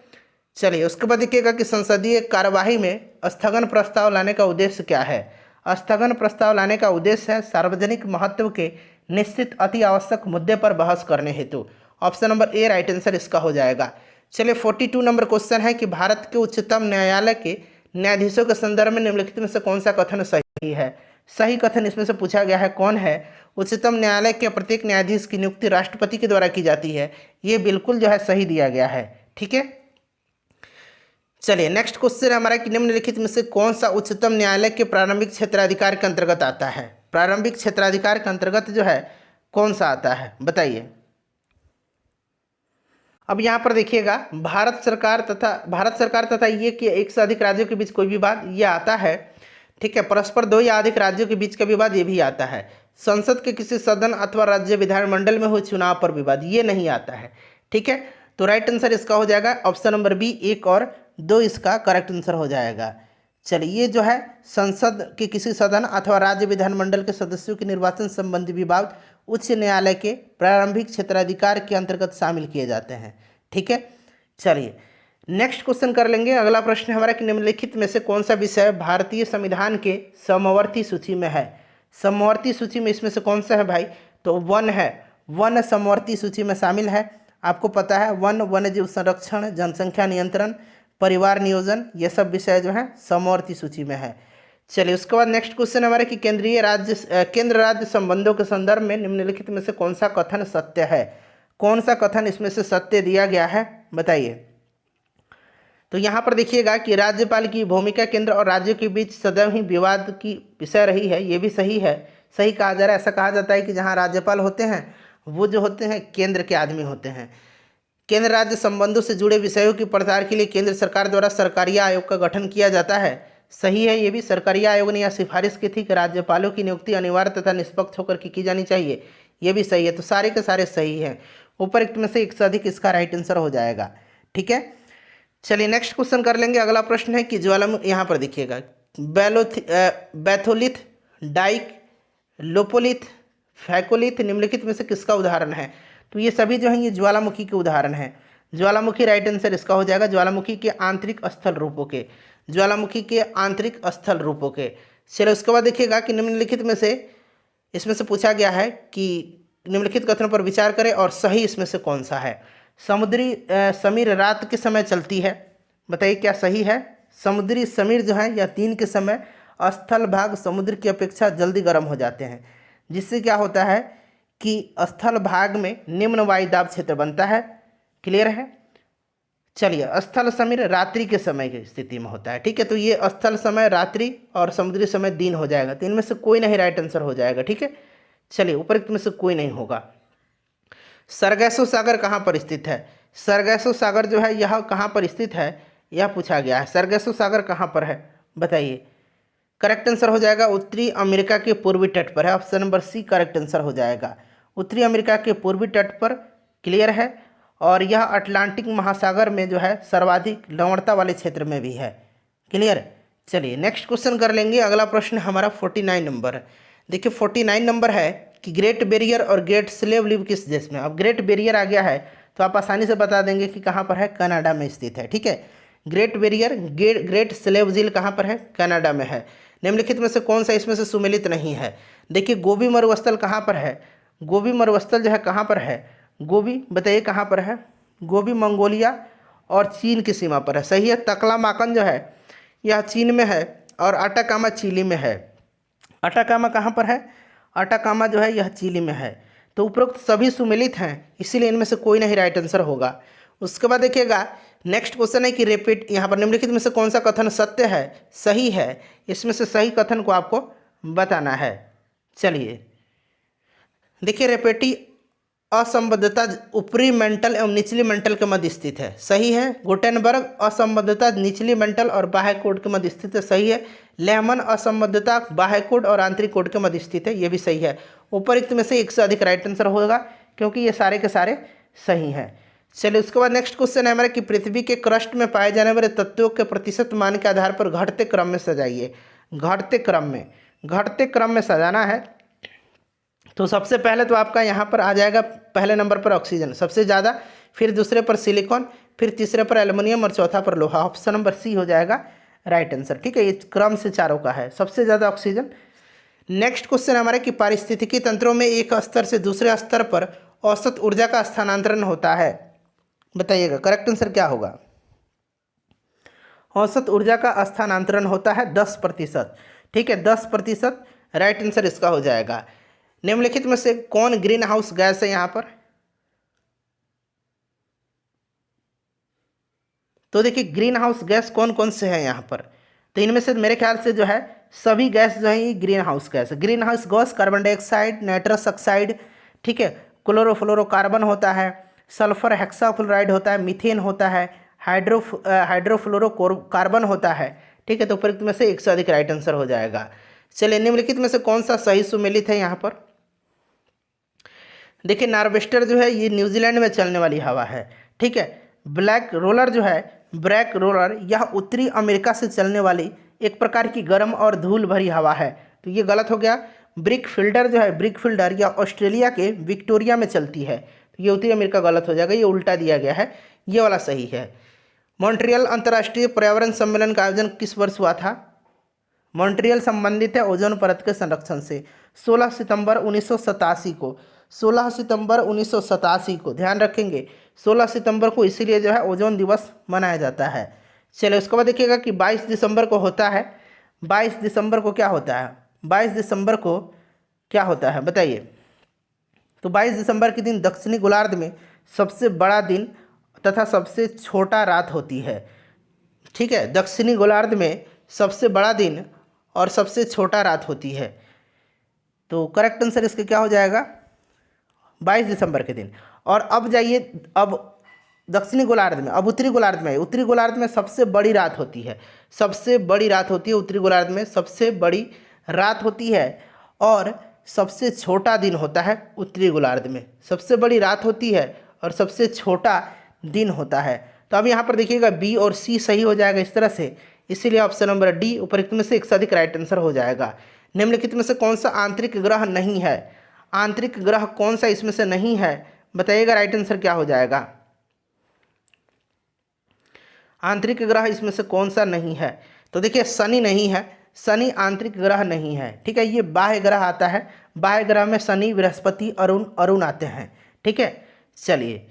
चलिए उसके बाद देखिएगा कि संसदीय कार्यवाही में स्थगन प्रस्ताव लाने का उद्देश्य क्या है। स्थगन प्रस्ताव लाने का उद्देश्य है सार्वजनिक महत्व के निश्चित अति आवश्यक मुद्दे पर बहस करने हेतु। Option number A right answer इसका हो जाएगा। चलिए 42 नंबर क्वेश्चन है कि भारत के उच्चतम न्यायालय के न्यायाधीशों के संदर्भ में निम्नलिखित में से कौन सा कथन सही है। सही कथन इसमें से पूछा गया है कौन है। उच्चतम न्यायालय के प्रत्येक न्यायाधीश की नियुक्ति राष्ट्रपति के द्वारा की जाती है। ये बिल्कुल जो है सही दिया गया है। ठीक है, चलिए नेक्स्ट क्वेश्चन हमारा कि निम्नलिखित में से कौन सा उच्चतम न्यायालय के प्रारंभिक क्षेत्राधिकार के अंतर्गत आता है। प्रारंभिक क्षेत्राधिकार के अंतर्गत जो है कौन सा आता है बताइए। अब यहाँ पर देखिएगा, भारत सरकार तथा ये कि एक से अधिक राज्यों के बीच कोई विवाद ये आता है। ठीक है, परस्पर दो या अधिक राज्यों के बीच का विवाद ये भी आता है। संसद के किसी सदन अथवा राज्य विधानमंडल में हुए चुनाव पर विवाद ये नहीं आता है। ठीक है, तो राइट आंसर इसका हो जाएगा ऑप्शन नंबर बी, 1 और 2 इसका करेक्ट आंसर हो जाएगा। चलिए, ये जो है संसद के किसी सदन अथवा राज्य विधानमंडल के सदस्यों के निर्वाचन संबंधी विवाद उच्च न्यायालय के प्रारंभिक क्षेत्राधिकार के अंतर्गत शामिल किए जाते हैं। ठीक है, चलिए नेक्स्ट क्वेश्चन कर लेंगे। अगला प्रश्न हमारा कि निम्नलिखित में से कौन सा विषय भारतीय संविधान के समवर्ती सूची में है। समवर्ती सूची में इसमें से कौन सा है भाई, तो वन है। वन समवर्ती सूची में शामिल है। आपको पता है वन, वन्यजीव संरक्षण, जनसंख्या नियंत्रण, परिवार नियोजन, ये सब विषय जो है समवर्ती सूची में है। चलिए उसके बाद नेक्स्ट क्वेश्चन हमारे कि केंद्र राज्य संबंधों के संदर्भ में निम्नलिखित में से कौन सा कथन सत्य है। कौन सा कथन इसमें से सत्य दिया गया है बताइए। तो यहाँ पर देखिएगा कि राज्यपाल की भूमिका केंद्र और राज्यों के बीच सदैव ही विवाद की विषय रही है। ये भी सही है, सही कहा जा रहा है। ऐसा कहा जाता है कि जहाँ राज्यपाल होते हैं वो जो होते हैं केंद्र के आदमी होते हैं। केंद्र राज्य संबंधों से जुड़े विषयों की पड़ताल के लिए केंद्र सरकार द्वारा सरकारी आयोग का गठन किया जाता है। सही है, ये भी सरकारी आयोग ने यह सिफारिश की थी कि राज्यपालों की नियुक्ति अनिवार्य तथा निष्पक्ष होकर की जानी चाहिए। ये भी सही है, तो सारे के सारे सही हैं। उपरोक्त में से एक से अधिक इसका राइट आंसर हो जाएगा। ठीक है, चलिए नेक्स्ट क्वेश्चन कर लेंगे। अगला प्रश्न है कि ज्वालामुखी, यहाँ पर देखिएगा बैथोलिथ, डाइक, लोपोलिथ, फैकोलिथ निम्नलिखित में से किसका उदाहरण है। तो ये सभी जो हैं ये ज्वालामुखी के उदाहरण हैं। ज्वालामुखी राइट आंसर इसका हो जाएगा। ज्वालामुखी के आंतरिक स्थल रूपों के, ज्वालामुखी के आंतरिक स्थल रूपों के। चलिए उसके बाद देखिएगा कि निम्नलिखित में से इसमें से पूछा गया है कि निम्नलिखित कथनों पर विचार करें और सही इसमें से कौन सा है। समुद्री समीर रात के समय चलती है, बताइए क्या सही है। समुद्री समीर जो है या दिन के समय स्थल भाग समुद्र की अपेक्षा जल्दी गर्म हो जाते हैं, जिससे क्या होता है कि स्थल भाग में निम्न वायुदाब क्षेत्र बनता है। क्लियर है। चलिए, स्थल समीर रात्रि के समय की स्थिति में होता है। ठीक है, तो ये स्थल समय रात्रि और समुद्री समय दिन हो जाएगा। तो इनमें से कोई नहीं राइट आंसर हो जाएगा। ठीक है, चलिए उपरोक्त में से कोई नहीं होगा। सरगैसो सागर कहाँ पर स्थित है। सरगैसो सागर जो है यह कहाँ पर स्थित है, यह पूछा गया है। सरगैसो सागर कहाँ पर है बताइए। करेक्ट आंसर हो जाएगा उत्तरी अमेरिका के पूर्वी तट पर है। Option number C correct answer हो जाएगा। उत्तरी अमेरिका के पूर्वी तट पर। क्लियर है, और यह अटलांटिक महासागर में जो है सर्वाधिक लवणता वाले क्षेत्र में भी है। क्लियर। चलिए नेक्स्ट क्वेश्चन कर लेंगे। अगला प्रश्न हमारा 49 नंबर है। देखिए 49 नंबर है कि ग्रेट बैरियर और ग्रेट स्लेव लीव किस देश में। अब ग्रेट बैरियर आ गया है तो आप आसानी से बता देंगे कि कहाँ पर है, कनाडा में स्थित है। ठीक है, ग्रेट बैरियर, ग्रेट स्लेव झील कहाँ पर है, कनाडा में है। निम्नलिखित में से कौन सा इसमें से सुमेलित नहीं है। देखिए गोबी मरुस्थल कहाँ पर है। गोबी मरुस्थल जो है कहाँ पर है, गोबी बताइए कहाँ पर है। गोबी मंगोलिया और चीन की सीमा पर है। सही है। तकलामाकन जो है यह चीन में है और अटाकामा चिली में है। अटाकामा कहाँ पर है, अटाकामा जो है यह चिली में है। तो उपरोक्त सभी सुमेलित हैं, इसीलिए इनमें से कोई नहीं राइट आंसर होगा। उसके बाद देखिएगा नेक्स्ट क्वेश्चन है कि रिपीट, यहाँ पर निम्नलिखित में से कौन सा कथन सत्य है, सही है, इसमें से सही कथन को आपको बताना है। चलिए देखिए, रेपेटी असंबद्धता ऊपरी मेंटल एवं निचली मेंटल के मध्य स्थित है, सही है। गुटेनबर्ग असंबद्धता निचली मेंटल और बाह्य कोड के मध्य स्थित है, सही है। लेमन असंबद्धता बाह्य कोड और आंतरिक कोड के मध्य स्थित है, ये भी सही है। उपरोक्त में से एक से अधिक राइट आंसर होगा क्योंकि ये सारे के सारे सही हैं। चलिए उसके बाद नेक्स्ट क्वेश्चन है हमारा कि पृथ्वी के क्रस्ट में पाए जाने वाले तत्वों के प्रतिशत मान के आधार पर घटते क्रम में सजाइए। घटते क्रम में सजाना है तो सबसे पहले तो आपका यहाँ पर आ जाएगा पहले नंबर पर ऑक्सीजन सबसे ज़्यादा, फिर दूसरे पर सिलिकॉन, फिर तीसरे पर एल्युमिनियम और चौथा पर लोहा। ऑप्शन नंबर सी हो जाएगा राइट आंसर, ठीक है। ये क्रम से चारों का है, सबसे ज़्यादा ऑक्सीजन। नेक्स्ट क्वेश्चन हमारा कि पारिस्थितिकी तंत्रों में एक स्तर से दूसरे स्तर पर औसत ऊर्जा का स्थानांतरण होता है, बताइएगा करेक्ट आंसर क्या होगा। औसत ऊर्जा का स्थानांतरण होता है 10%, ठीक है, 10% राइट आंसर इसका हो जाएगा। निम्नलिखित में से कौन ग्रीन हाउस गैस है यहाँ पर, तो देखिए ग्रीन हाउस गैस कौन कौन से हैं यहाँ पर, तो इनमें से मेरे ख्याल से जो है सभी गैस जो है ये ग्रीन हाउस गैस है। Green house gas carbon dioxide, nitrous oxide, ठीक है, क्लोरोफ्लोरोकार्बन होता है, सल्फर हेक्साफ्लोराइड होता है, मीथेन होता है, हाइड्रोफ्लोरोकार्बन होता है, ठीक है। तो उपरोक्त में से एक से अधिक राइट आंसर हो जाएगा। चलिए निम्नलिखित में से कौन सा सही सुमेलित है यहाँ पर, देखिए नार्वेस्टर जो है ये न्यूजीलैंड में चलने वाली हवा है, ठीक है। ब्लैक रोलर जो है, ब्लैक रोलर यह उत्तरी अमेरिका से चलने वाली एक प्रकार की गर्म और धूल भरी हवा है, तो ये गलत हो गया। ब्रिक फिल्डर जो है, ब्रिक फिल्डर यह ऑस्ट्रेलिया के विक्टोरिया में चलती है, तो ये उत्तरी अमेरिका गलत हो जाएगा, ये उल्टा दिया गया है, ये वाला सही है। मॉन्ट्रियल अंतर्राष्ट्रीय पर्यावरण सम्मेलन का आयोजन किस वर्ष हुआ था, मॉन्ट्रियल संबंधित है ओजोन परत के संरक्षण से, 16 सितंबर 1987 को, 16 सितंबर 1987 को, ध्यान रखेंगे 16 सितंबर को इसीलिए जो है ओजोन दिवस मनाया जाता है। चलिए उसके बाद देखिएगा कि 22 दिसंबर को होता है, 22 दिसंबर को क्या होता है, 22 दिसंबर को क्या होता है बताइए। तो 22 दिसंबर के दिन दक्षिणी गोलार्ध में सबसे बड़ा दिन तथा सबसे छोटा रात होती है, ठीक है। दक्षिणी गोलार्ध में सबसे बड़ा दिन और सबसे छोटा रात होती है, तो करेक्ट आंसर इसका क्या हो जाएगा 22 दिसंबर के दिन। और अब जाइए, अब दक्षिणी गोलार्ध में, अब उत्तरी गोलार्ध में, उत्तरी गोलार्ध में सबसे बड़ी रात होती है, सबसे बड़ी रात होती है उत्तरी गोलार्ध में, सबसे बड़ी रात होती है और सबसे छोटा दिन होता है उत्तरी गोलार्ध में, सबसे बड़ी रात होती है और सबसे छोटा दिन होता है। तो अब यहाँ पर देखिएगा बी और सी सही हो जाएगा इस तरह से, इसीलिए ऑप्शन नंबर डी उपरोक्त में से एक से अधिक राइट आंसर हो जाएगा। निम्नलिखित में से कौन सा आंतरिक ग्रह नहीं है, आंतरिक ग्रह कौन सा इसमें से नहीं है, बताइएगा राइट आंसर क्या हो जाएगा। आंतरिक ग्रह इसमें से कौन सा नहीं है, तो देखिए शनि नहीं है, शनि आंतरिक ग्रह नहीं है, ठीक है। ये बाह्य ग्रह आता है, बाह्य ग्रह में शनि, बृहस्पति, अरुण आते हैं, ठीक है। चलिए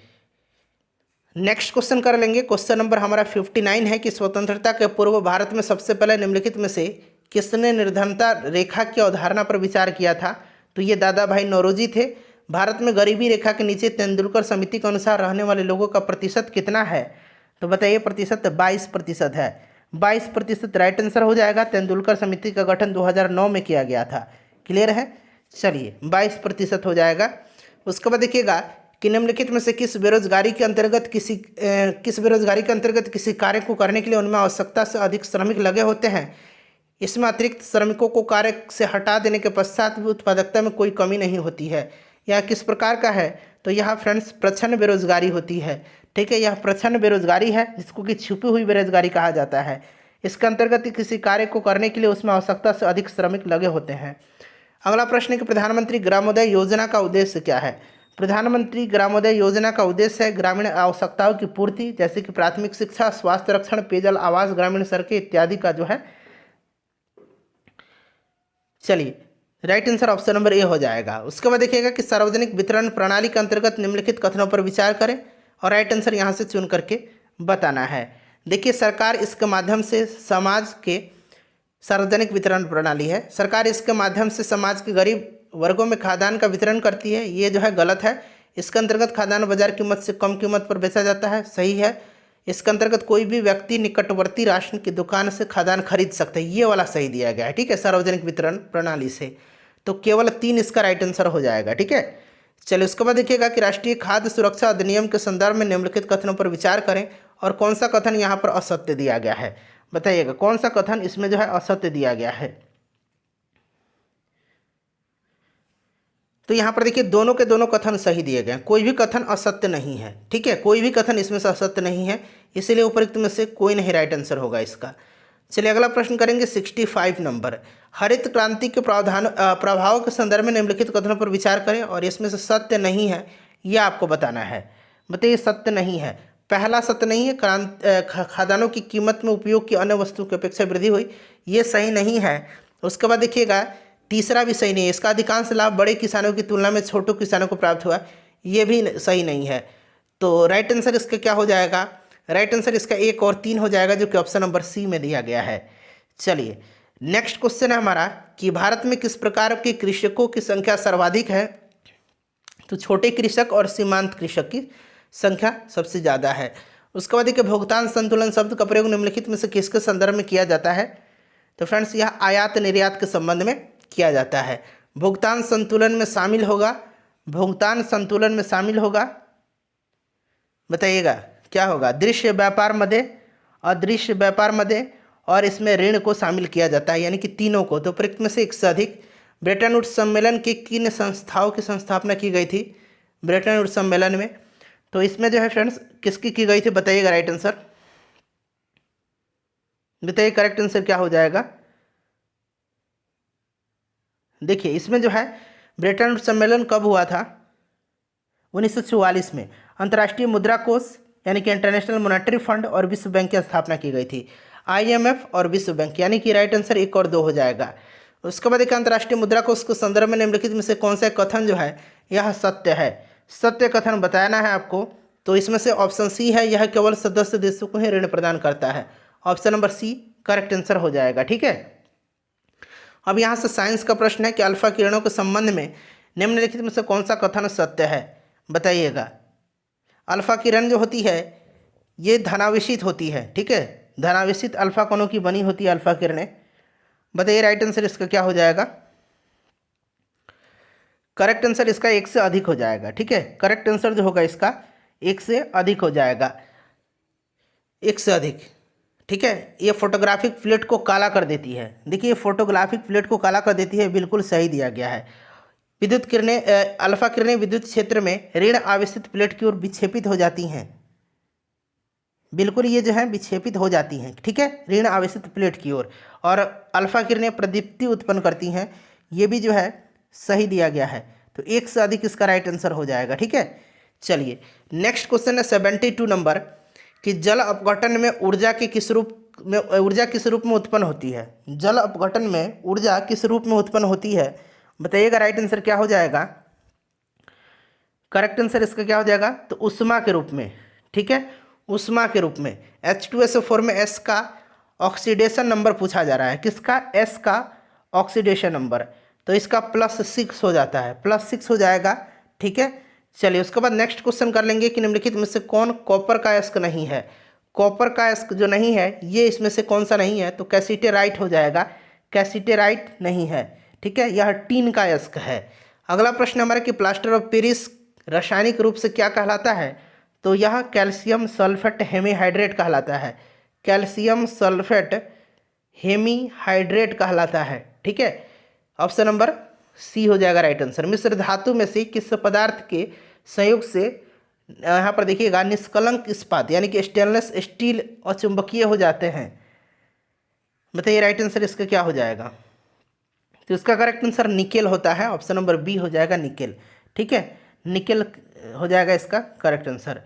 नेक्स्ट क्वेश्चन कर लेंगे। क्वेश्चन नंबर हमारा 59 है कि स्वतंत्रता के पूर्व भारत में सबसे पहले निम्नलिखित में से किसने निर्धनता रेखा की अवधारणा पर विचार किया था, तो ये दादा भाई नौरोजी थे। भारत में गरीबी रेखा के नीचे तेंदुलकर समिति के अनुसार रहने वाले लोगों का प्रतिशत कितना है, तो बताइए प्रतिशत 22% है, 22% राइट आंसर हो जाएगा। तेंदुलकर समिति का गठन 2009 में किया गया था, क्लियर है। चलिए 22% हो जाएगा। उसके बाद देखिएगा कि निम्नलिखित में से किस बेरोजगारी के अंतर्गत किसी कार्य को करने के लिए उनमें आवश्यकता से अधिक श्रमिक लगे होते हैं, इसमें अतिरिक्त श्रमिकों को कार्य से हटा देने के पश्चात भी उत्पादकता में कोई कमी नहीं होती है। यह किस प्रकार का है, तो यह फ्रेंड्स प्रच्छन्न बेरोजगारी होती है, ठीक है। यह प्रच्छन्न बेरोजगारी है जिसको कि छुपी हुई बेरोजगारी कहा जाता है। इसके अंतर्गत किसी कार्य को करने के लिए उसमें आवश्यकता से अधिक श्रमिक लगे होते हैं। अगला प्रश्न है कि प्रधानमंत्री ग्रामोदय योजना का उद्देश्य क्या है। प्रधानमंत्री ग्रामोदय योजना का उद्देश्य है ग्रामीण आवश्यकताओं की पूर्ति, जैसे कि प्राथमिक शिक्षा, स्वास्थ्य रक्षण, पेयजल, आवास, ग्रामीण सड़कें इत्यादि का जो है। चलिए right answer option number A हो जाएगा। उसके बाद देखिएगा कि सार्वजनिक वितरण प्रणाली के अंतर्गत निम्नलिखित कथनों पर विचार करें और राइट आंसर यहाँ से चुन करके बताना है। देखिए सरकार इसके माध्यम से समाज के सार्वजनिक वितरण प्रणाली है, सरकार इसके माध्यम से समाज के गरीब वर्गों में खाद्यान्न का वितरण करती है, ये जो है गलत है। इसके अंतर्गत खाद्यान्न बाजार कीमत से कम कीमत पर बेचा जाता है, सही है। इसके अंतर्गत कोई भी व्यक्ति निकटवर्ती राशन की दुकान से खाद्यान्न खरीद सकते हैं, ये वाला सही दिया गया है, ठीक है, सार्वजनिक वितरण प्रणाली से। तो केवल 3 इसका राइट आंसर हो जाएगा, ठीक है। चलिए उसके बाद देखिएगा कि राष्ट्रीय खाद्य सुरक्षा अधिनियम के संदर्भ में निम्नलिखित कथनों पर विचार करें और कौन सा कथन यहाँ पर असत्य दिया गया है, बताइएगा कौन सा कथन इसमें जो है असत्य दिया गया है। तो यहाँ पर देखिए दोनों के दोनों कथन सही दिए गए हैं, कोई भी कथन असत्य नहीं है, ठीक है, कोई भी कथन इसमें से असत्य नहीं है, इसीलिए उपरोक्त में से कोई नहीं राइट आंसर होगा इसका। चलिए अगला प्रश्न करेंगे 65 नंबर। हरित क्रांति के प्रभाव के संदर्भ में निम्नलिखित कथनों पर विचार करें और इसमें से सत्य नहीं है यह आपको बताना है। बताइए सत्य नहीं है। पहला सत्य नहीं है, खाद्यान्नों की कीमत में उपयोग की अन्य वस्तुओं की अपेक्षा वृद्धि हुई, ये सही नहीं है। उसके बाद देखिएगा तीसरा भी सही नहीं है, इसका अधिकांश लाभ बड़े किसानों की तुलना में छोटे किसानों को प्राप्त हुआ, ये भी सही नहीं है। तो राइट आंसर इसका क्या हो जाएगा, राइट आंसर इसका 1 और 3 हो जाएगा, जो कि ऑप्शन नंबर सी में दिया गया है। चलिए नेक्स्ट क्वेश्चन है हमारा कि भारत में किस प्रकार के कृषकों की संख्या सर्वाधिक है। तो छोटे कृषक और सीमांत कृषक की संख्या सबसे ज़्यादा है। उसके बाद देखिए भुगतान संतुलन शब्द का प्रयोग निम्नलिखित में से किसके संदर्भ में किया जाता है। तो फ्रेंड्स यह आयात निर्यात के संबंध में किया जाता है। भुगतान संतुलन में शामिल होगा, भुगतान संतुलन में शामिल होगा, बताइएगा क्या होगा, दृश्य व्यापार मध्य, अदृश्य व्यापार मध्य और इसमें ऋण को शामिल किया जाता है, यानी कि तीनों को। तो उपरोक्त में से एक से अधिक। ब्रेटन वुड्स सम्मेलन के किन संस्थाओं की स्थापना की गई थी ब्रेटन वुड्स सम्मेलन में। तो इसमें जो है फ्रेंड्स किसकी की गई थी, बताइएगा राइट आंसर, बताइए करेक्ट आंसर क्या हो जाएगा। देखिए इसमें जो है ब्रेटन वुड्स सम्मेलन कब हुआ था, 1944 में। अंतर्राष्ट्रीय मुद्रा कोष यानी कि इंटरनेशनल मॉनेटरी फंड और विश्व बैंक की स्थापना की गई थी, IMF और विश्व बैंक, यानी कि राइट आंसर 1 और 2 हो जाएगा। उसके बाद एक अंतर्राष्ट्रीय मुद्रा कोष के संदर्भ में निम्नलिखित में से कौन सा कथन जो है यह सत्य है, सत्य कथन बताना है आपको। तो इसमें से ऑप्शन सी है, यह केवल सदस्य देशों को ही ऋण प्रदान करता है, option number C correct answer हो जाएगा, ठीक है। अब यहाँ से साइंस का प्रश्न है कि अल्फा किरणों के संबंध में निम्नलिखित में से कौन सा कथन सत्य है, बताइएगा। अल्फा किरण जो होती है ये धनावेशित होती है, ठीक है, धनावेशित अल्फा कणों की बनी होती है अल्फा किरणें। बताइए राइट आंसर इसका क्या हो जाएगा, करेक्ट आंसर इसका 1 से अधिक हो जाएगा, ठीक है, करेक्ट आंसर जो होगा इसका 1 से अधिक हो जाएगा, 1 से अधिक, ठीक है। ये फोटोग्राफिक प्लेट को काला कर देती है, देखिए फोटोग्राफिक प्लेट को काला कर देती है, बिल्कुल सही दिया गया है। विद्युत किरणें अल्फा किरणें विद्युत क्षेत्र में ऋण आवेशित प्लेट की ओर विक्षेपित हो जाती हैं, बिल्कुल ये जो है विक्षेपित हो जाती हैं, ठीक है, ऋण आवेशित प्लेट की ओर, और अल्फा किरणें प्रदीप्ति उत्पन्न करती हैं, ये भी जो है सही दिया गया है। तो 1 से अधिक इसका राइट आंसर हो जाएगा, ठीक है। चलिए नेक्स्ट क्वेश्चन है 72 नंबर कि जल अपघटन में ऊर्जा के किस रूप में उत्पन्न होती है। जल अपघटन में ऊर्जा किस रूप में उत्पन्न होती है, बताइएगा राइट आंसर क्या हो जाएगा, करेक्ट आंसर इसका क्या हो जाएगा, तो उष्मा के रूप में, ठीक है, उष्मा के रूप में। H2SO4 में S का ऑक्सीडेशन नंबर पूछा जा रहा है, किसका, S का ऑक्सीडेशन नंबर, तो इसका +6 हो जाता है, +6 हो जाएगा, ठीक है। चलिए उसके बाद नेक्स्ट क्वेश्चन कर लेंगे कि निम्नलिखित में से कौन कॉपर का अयस्क नहीं है। कॉपर का अयस्क जो नहीं है ये इसमें से कौन सा नहीं है, तो कैसिटेराइट हो जाएगा, कैसिटेराइट नहीं है, ठीक है, यह टीन का अयस्क है। अगला प्रश्न हमारा कि प्लास्टर ऑफ पेरिस रासायनिक रूप से क्या कहलाता है, तो यह कैल्शियम सल्फेट हेमीहाइड्रेट कहलाता है, कैल्शियम सल्फेट हेमीहाइड्रेट कहलाता है, ठीक है, ऑप्शन नंबर सी हो जाएगा राइट आंसर। मिश्र धातु में से किस पदार्थ के संयोग से यहाँ पर देखिएगा निष्कलंक इस्पात यानी कि स्टेनलेस स्टील अचुंबकीय हो जाते हैं, बताइए राइट आंसर इसका क्या हो जाएगा। तो इसका करेक्ट आंसर निकेल होता है, ऑप्शन नंबर बी हो जाएगा निकेल, ठीक है, निकेल हो जाएगा इसका करेक्ट आंसर।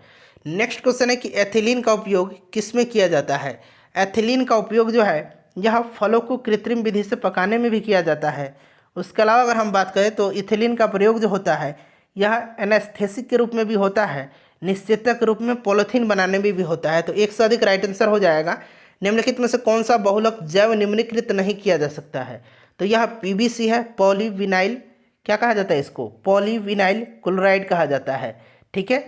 नेक्स्ट क्वेश्चन है कि एथिलीन का उपयोग किस में किया जाता है। एथिलीन का उपयोग जो है यह फलों को कृत्रिम विधि से पकाने में भी किया जाता है। उसके अलावा अगर हम बात करें तो इथिलीन का प्रयोग जो होता है यह एनेस्थेसिक के रूप में भी होता है, निश्चेतक रूप में पॉलीथीन बनाने में भी होता है। तो 1 से अधिक राइट आंसर हो जाएगा। निम्नलिखित में से कौन सा बहुलक जैव निम्नीकृत नहीं किया जा सकता है, तो यह PVC है, पॉलीविनाइल क्या कहा जाता है इसको, पॉलीविनाइल क्लोराइड कहा जाता है। ठीक है,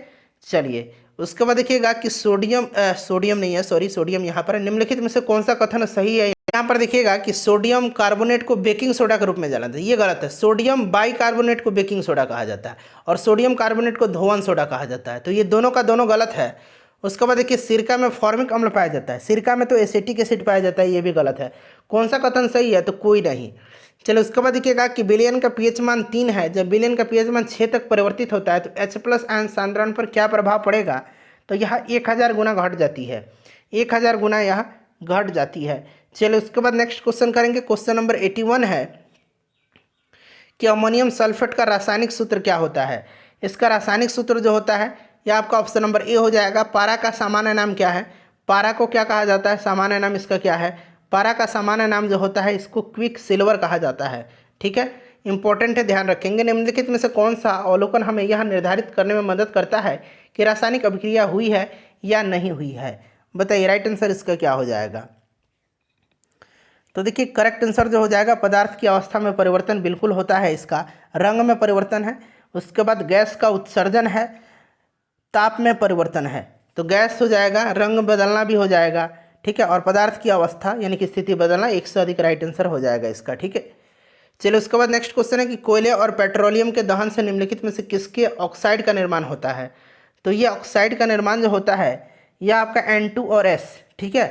चलिए उसके बाद देखिएगा कि सोडियम सोडियम नहीं है, सॉरी सोडियम यहाँ पर निम्नलिखित में से कौन सा कथन सही है। यहाँ पर देखिएगा कि सोडियम कार्बोनेट को बेकिंग सोडा के रूप में जाना था, ये गलत है। सोडियम बाइकार्बोनेट को बेकिंग सोडा कहा जाता है और सोडियम कार्बोनेट को धोवन सोडा कहा जाता है, तो ये दोनों का दोनों गलत है। उसके बाद देखिए सिरका में फॉर्मिक अम्ल पाया जाता है, सिरका में तो एसिटिक एसिड पाया जाता है, ये भी गलत है। कौन सा कथन सही है, तो कोई नहीं। चलो उसके बाद देखिएगा कि विलयन का पीएच मान 3 है, जब विलयन का पीएच मान 6 तक परिवर्तित होता है तो H+ आयन सांद्रण पर क्या प्रभाव पड़ेगा, तो यह 1000 गुना घट जाती है, 1000 गुना यह घट जाती है। चलो उसके बाद नेक्स्ट क्वेश्चन करेंगे, क्वेश्चन नंबर 81 है कि अमोनियम सल्फेट का रासायनिक सूत्र क्या होता है। इसका रासायनिक सूत्र जो होता है यह आपका ऑप्शन नंबर ए हो जाएगा। पारा का सामान्य नाम क्या है, पारा को क्या कहा जाता है, सामान्य नाम इसका क्या है, पारा का सामान्य नाम जो होता है इसको क्विक सिल्वर कहा जाता है। ठीक है, इंपॉर्टेंट है, ध्यान रखेंगे। निम्नलिखित में से कौन सा अवलोकन हमें यह निर्धारित करने में मदद करता है कि रासायनिक अभिक्रिया हुई है या नहीं हुई है, बताइए राइट आंसर इसका क्या हो जाएगा। तो देखिए करेक्ट आंसर जो हो जाएगा, पदार्थ की अवस्था में परिवर्तन बिल्कुल होता है, इसका रंग में परिवर्तन है, उसके बाद गैस का उत्सर्जन है, ताप में परिवर्तन है, तो गैस हो जाएगा, रंग बदलना भी हो जाएगा। ठीक है, और पदार्थ की अवस्था यानी कि स्थिति बदलना, एक से अधिक राइट आंसर हो जाएगा इसका। ठीक है, चलिए उसके बाद नेक्स्ट क्वेश्चन है कि कोयले और पेट्रोलियम के दहन से निम्नलिखित में से किसके ऑक्साइड का निर्माण होता है। तो ये ऑक्साइड का निर्माण जो होता है यह आपका N2 और S। ठीक है,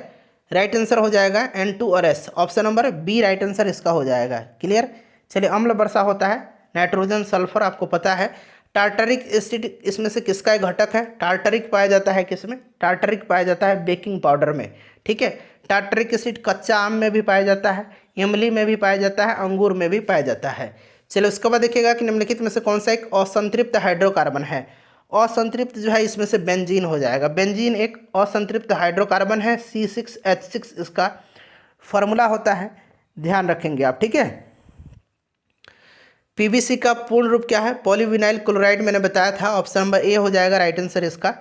राइट आंसर हो जाएगा N2 और S, option number B right answer इसका हो जाएगा। क्लियर, चलिए अम्ल वर्षा होता है, नाइट्रोजन सल्फर आपको पता है। टार्टरिक एसिड इसमें से किसका एक घटक है, टार्टरिक पाया जाता है किसमें, टार्टरिक पाया जाता है बेकिंग पाउडर में। ठीक है, टार्टरिक एसिड कच्चा आम में भी पाया जाता है, इमली में भी पाया जाता है, अंगूर में भी पाया जाता है। चलिए उसके बाद देखिएगा कि निम्नलिखित में से कौन सा एक असंतृप्त हाइड्रोकार्बन है। असंतृप्त जो है इसमें से बेंजीन हो जाएगा, बेंजीन एक असंतृप्त हाइड्रोकार्बन है, C6H6 इसका फॉर्मूला होता है, ध्यान रखेंगे आप। ठीक है, पीवीसी का पूर्ण रूप क्या है, पॉलीविनाइल क्लोराइड, मैंने बताया था, ऑप्शन नंबर ए हो जाएगा राइट आंसर इसका।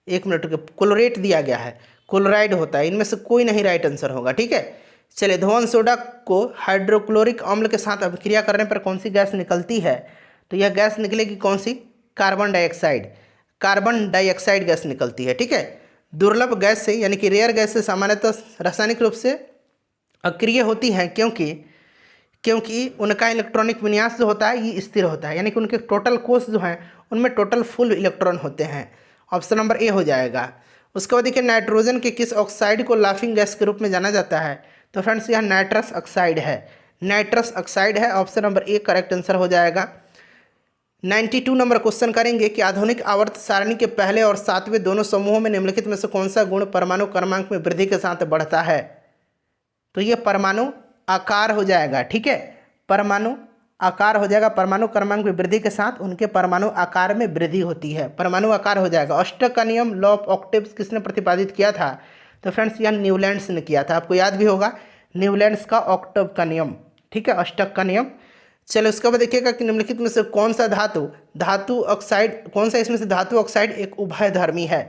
एक मिनट के क्लोरेट दिया गया है, क्लोराइड होता है, इनमें से कोई नहीं राइट आंसर होगा। ठीक है, चलिए धोवन सोडा को हाइड्रोक्लोरिक अम्ल के साथ अभिक्रिया करने पर कौन सी गैस निकलती है, तो यह गैस निकलेगी कौन सी, carbon dioxide, carbon dioxide gas निकलती है। ठीक है, दुर्लभ गैस से यानी कि रेयर गैस से सामान्यतः रासायनिक रूप से अक्रिय होती हैं, क्योंकि उनका इलेक्ट्रॉनिक विन्यास जो होता है ये स्थिर होता है, यानी कि उनके टोटल कोष जो हैं उनमें टोटल फुल इलेक्ट्रॉन होते हैं, ऑप्शन नंबर ए हो जाएगा। उसके बाद देखिए नाइट्रोजन के किस ऑक्साइड को लाफिंग गैस के रूप में जाना जाता है, तो फ्रेंड्स यह नाइट्रस ऑक्साइड है, नाइट्रस ऑक्साइड है, option number A correct answer हो जाएगा। 92 नंबर क्वेश्चन करेंगे कि आधुनिक आवर्त सारणी के पहले और 7वें दोनों समूहों में निम्नलिखित में से कौन सा गुण परमाणु क्रमांक में वृद्धि के साथ बढ़ता है, तो ये परमाणु आकार हो जाएगा। ठीक है, परमाणु आकार हो जाएगा, परमाणु क्रमांक में वृद्धि के साथ उनके परमाणु आकार में वृद्धि होती है, परमाणु आकार हो जाएगा। अष्टक का नियम लॉ ऑफ ऑक्टेव्स किसने प्रतिपादित किया था, तो फ्रेंड्स यह न्यूलैंड्स ने किया था, आपको याद भी होगा न्यूलैंड्स का ऑक्टेव का नियम। ठीक है, अष्टक का नियम। चलो उसके बाद देखिएगा कि निम्नलिखित में से कौन सा धातु ऑक्साइड, कौन सा इसमें से धातु ऑक्साइड एक उभयधर्मी है,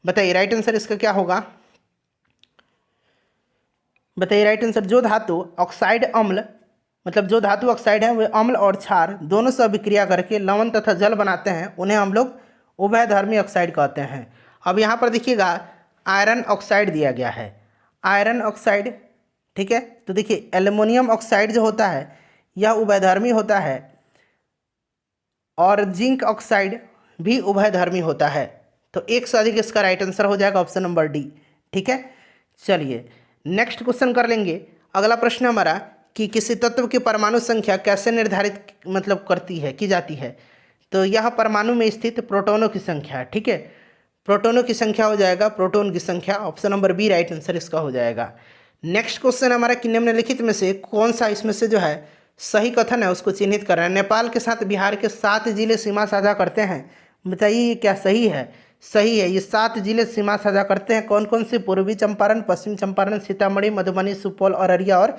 बताइए राइट आंसर इसका क्या होगा, बताइए राइट आंसर। जो धातु ऑक्साइड अम्ल, मतलब जो धातु ऑक्साइड है वे अम्ल और क्षार दोनों से अभिक्रिया करके लवण तथा जल बनाते हैं, उन्हें हम लोग उभयधर्मी ऑक्साइड कहते हैं। अब यहाँ पर देखिएगा आयरन ऑक्साइड दिया गया है, आयरन ऑक्साइड। ठीक है, तो देखिए एल्युमिनियम ऑक्साइड जो होता है यह उभयधर्मी होता है और जिंक ऑक्साइड भी उभयधर्मी होता है, तो एक से अधिक इसका राइट आंसर हो जाएगा ऑप्शन नंबर डी। ठीक है, चलिए नेक्स्ट क्वेश्चन कर लेंगे। अगला प्रश्न हमारा कि किसी तत्व की परमाणु संख्या कैसे निर्धारित मतलब की जाती है, तो यह परमाणु में स्थित प्रोटॉनों की संख्या है। ठीक है, प्रोटॉनों की संख्या हो जाएगा, प्रोटॉन की संख्या, option number B right answer इसका हो जाएगा। नेक्स्ट क्वेश्चन हमारा कि निम्नलिखित में से कौन सा इसमें से जो है सही कथन है उसको चिन्हित करना है। नेपाल के साथ बिहार के 7 जिले सीमा साझा करते हैं, बताइए ये क्या सही है, सही है, ये 7 जिले सीमा साझा करते हैं। कौन कौन से, पूर्वी चंपारण, पश्चिम चंपारण, सीतामढ़ी, मधुबनी, सुपौल, अररिया और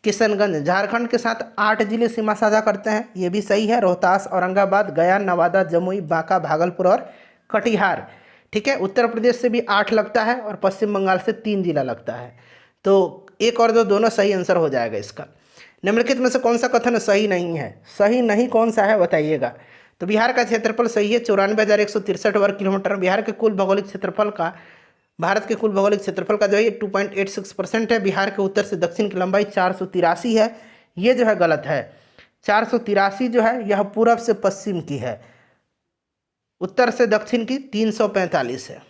किशनगंज। झारखंड के साथ 8 जिले सीमा साझा करते हैं, ये भी सही है, रोहतास, औरंगाबाद, गया, नवादा, जमुई, बांका, भागलपुर और कटिहार। ठीक है, उत्तर प्रदेश से भी 8 लगता है और पश्चिम बंगाल से 3 जिला लगता है, तो 1 और 2 दोनों सही आंसर हो जाएगा इसका। निम्नलिखित में से कौन सा कथन सही नहीं है? सही नहीं कौन सा है बताइएगा। तो बिहार का क्षेत्रफल सही है 94,163 वर्ग किलोमीटर। बिहार के कुल भौगोलिक क्षेत्रफल का, भारत के कुल भौगोलिक क्षेत्रफल का जो है 2.86% है। बिहार के उत्तर से दक्षिण की लंबाई 483 है। ये जो है गलत है। 483 जो है यह पूर्व से पश्चिम की है, उत्तर से दक्षिण की 345 है।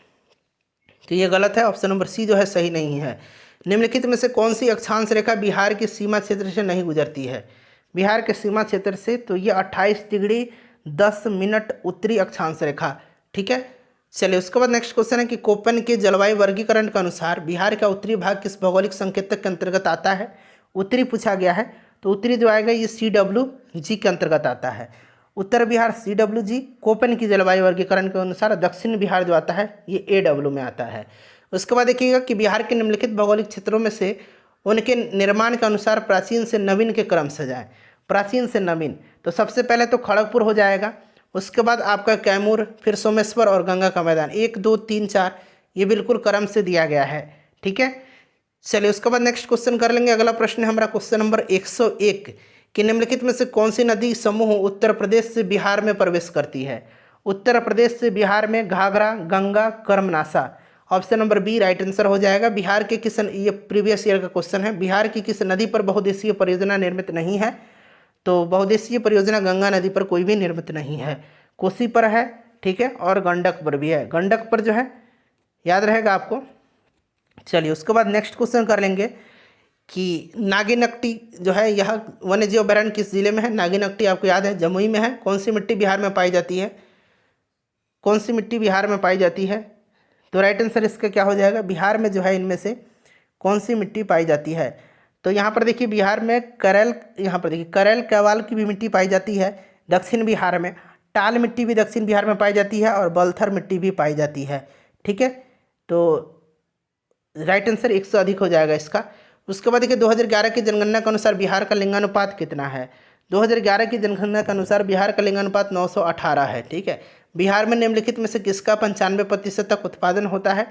तो ये गलत है, ऑप्शन नंबर सी जो है सही नहीं है। निम्नलिखित में से कौन सी अक्षांश रेखा बिहार की सीमा क्षेत्र से नहीं गुजरती है? बिहार के सीमा क्षेत्र से तो ये 28 डिग्री 10 मिनट उत्तरी अक्षांश रेखा, ठीक है। चलिए उसके बाद नेक्स्ट क्वेश्चन है कि कोपेन के जलवायु वर्गीकरण के अनुसार बिहार का उत्तरी भाग किस भौगोलिक संकेतक के अंतर्गत आता है? उत्तरी पूछा गया है, तो उत्तरी जो आएगा ये CWG के अंतर्गत आता है। उत्तर बिहार CWG। कोपेन की जलवायु वर्गीकरण के अनुसार दक्षिण बिहार जो आता है ये AW में आता है। उसके बाद देखिएगा कि बिहार के निम्नलिखित भौगोलिक क्षेत्रों में से उनके निर्माण के अनुसार प्राचीन से नवीन के क्रम से जाएं। प्राचीन से नवीन, तो सबसे पहले तो खड़गपुर हो जाएगा, उसके बाद आपका कैमूर, फिर सोमेश्वर और गंगा का मैदान। 1 2 3 4 ये बिल्कुल क्रम से दिया गया है, ठीक है। चलिए उसके बाद नेक्स्ट क्वेश्चन कर लेंगे। अगला प्रश्न है हमारा क्वेश्चन नंबर 101 कि निम्नलिखित में से कौन सी नदी समूह उत्तर प्रदेश से बिहार में प्रवेश करती है? उत्तर प्रदेश से बिहार में Ghaghara, Ganga, Karmanasa. Option number B right answer हो जाएगा। बिहार के किस, ये प्रीवियस ईयर का क्वेश्चन है, बिहार की किस नदी पर बहुउद्देशीय परियोजना निर्मित नहीं है? तो बहुउद्देशीय परियोजना गंगा नदी पर कोई भी निर्मित नहीं है, कोसी पर है, ठीक है, और गंडक पर भी है। गंडक पर जो है याद रहेगा आपको। चलिए उसके बाद नेक्स्ट क्वेश्चन कर लेंगे कि नागिनट्टी जो है यह वन्य जीव अभयारण्य किस जिले में है? नागिनट्टी आपको याद है जमुई में है। कौन सी मिट्टी बिहार में पाई जाती है? कौन सी मिट्टी बिहार में पाई जाती है? तो राइट आंसर इसका क्या हो जाएगा? बिहार में जो है इनमें से कौन सी मिट्टी पाई जाती है? तो यहाँ पर देखिए बिहार में करेल, यहाँ पर देखिए करेल कैवाल की भी मिट्टी पाई जाती है दक्षिण बिहार में। टाल मिट्टी भी दक्षिण बिहार में पाई जाती है और बलथर मिट्टी भी पाई जाती है, ठीक है। तो राइट आंसर 100 अधिक हो जाएगा इसका। उसके बाद देखिए 2011 की जनगणना के अनुसार बिहार का लिंगानुपात कितना है? 2011 की जनगणना के अनुसार बिहार का लिंगानुपात 918 है, ठीक है। बिहार में निम्नलिखित में से किसका 95% तक उत्पादन होता है?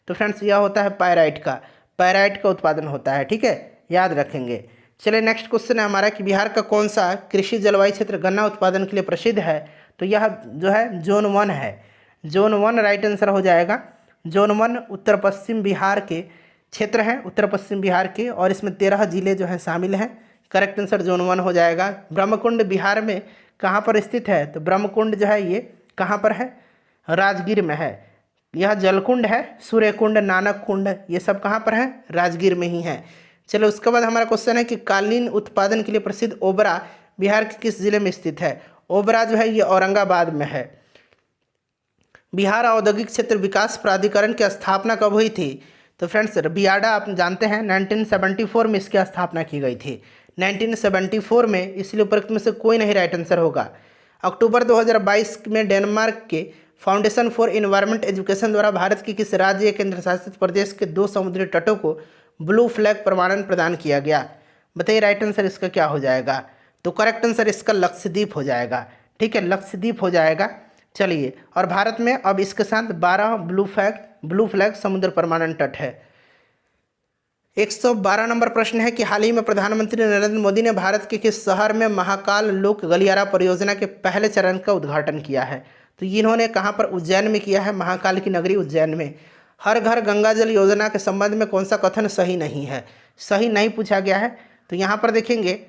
तो फ्रेंड्स यह होता है पायराइट का, पायराइट का उत्पादन होता है, ठीक है, याद रखेंगे। चलिए नेक्स्ट क्वेश्चन है हमारा कि बिहार का कौन सा कृषि जलवायु क्षेत्र गन्ना उत्पादन के लिए प्रसिद्ध है? तो यह जो है जोन 1 है। जोन 1 राइट आंसर हो जाएगा। जोन 1 उत्तर पश्चिम बिहार के क्षेत्र हैं, उत्तर पश्चिम बिहार के, और इसमें 13 जिले जो हैं शामिल हैं। करेक्ट आंसर जोन 1 हो जाएगा। ब्रह्मकुंड बिहार में कहाँ पर स्थित है? तो ब्रह्मकुंड जो है ये कहाँ पर है? राजगीर में है। यह जलकुंड है, सूर्यकुंड, नानक कुंड, ये सब कहाँ पर है? राजगीर में ही है। चलो उसके बाद हमारा क्वेश्चन है कि कालीन उत्पादन के लिए प्रसिद्ध ओबरा बिहार के किस जिले में स्थित है? ओबरा जो है ये औरंगाबाद में है। बिहार औद्योगिक क्षेत्र विकास प्राधिकरण की स्थापना कब हुई थी? तो फ्रेंड्स बियाडा आप जानते हैं 1974 में इसकी स्थापना की गई थी, 1974 में, इसलिए उपरोक्त में से कोई नहीं राइट आंसर होगा। अक्टूबर 2022 में डेनमार्क के फाउंडेशन फॉर एनवायरमेंट एजुकेशन द्वारा भारत के किस राज्य या केंद्र शासित प्रदेश के 2 समुद्री तटों को ब्लू फ्लैग प्रमाणन प्रदान किया गया? बताइए राइट आंसर इसका क्या हो जाएगा? तो करेक्ट आंसर इसका लक्षद्वीप हो जाएगा, ठीक है, लक्षद्वीप हो जाएगा। चलिए, और भारत में अब इसके साथ 12 ब्लू फ्लैग समुद्र प्रमाणन तट है। 112 नंबर प्रश्न है कि हाल ही में प्रधानमंत्री नरेंद्र मोदी ने भारत के किस शहर में महाकाल लोक गलियारा परियोजना के पहले चरण का उद्घाटन किया है? तो इन्होंने कहाँ पर? उज्जैन में किया है, महाकाल की नगरी उज्जैन में। हर घर गंगा जल योजना के संबंध में कौन सा कथन सही नहीं है? सही नहीं पूछा गया है। तो यहाँ पर देखेंगे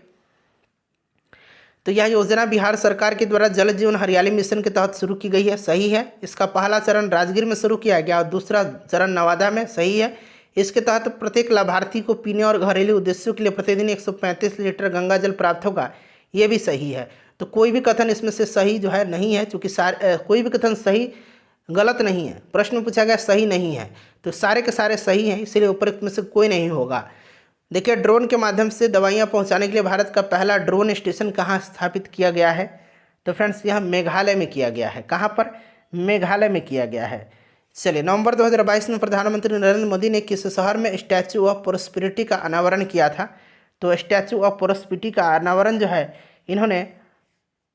तो यह योजना बिहार सरकार के द्वारा जल जीवन हरियाली मिशन के तहत शुरू की गई है, सही है। इसका पहला चरण राजगीर में शुरू किया गया और दूसरा चरण नवादा में, सही है। इसके तहत प्रत्येक लाभार्थी को पीने और घरेलू उद्देश्यों के लिए प्रतिदिन 135 लीटर गंगा जल प्राप्त होगा, ये भी सही है। तो कोई भी कथन इसमें से सही जो है नहीं है, चूँकि कोई भी कथन सही गलत नहीं है। प्रश्न पूछा गया सही नहीं है, तो सारे के सारे सही हैं, इसीलिए उपरोक्त में से कोई नहीं होगा। देखिए ड्रोन के माध्यम से दवाइयाँ पहुँचाने के लिए भारत का पहला ड्रोन स्टेशन कहाँ स्थापित किया गया है? तो फ्रेंड्स यह मेघालय में किया गया है। कहाँ पर? मेघालय में किया गया है। चलिए, नवंबर 2022 में प्रधानमंत्री नरेंद्र मोदी ने किस शहर में स्टैचू ऑफ प्रोस्पेरिटी का अनावरण किया था? तो स्टैचू ऑफ प्रोस्पेरिटी का अनावरण जो है इन्होंने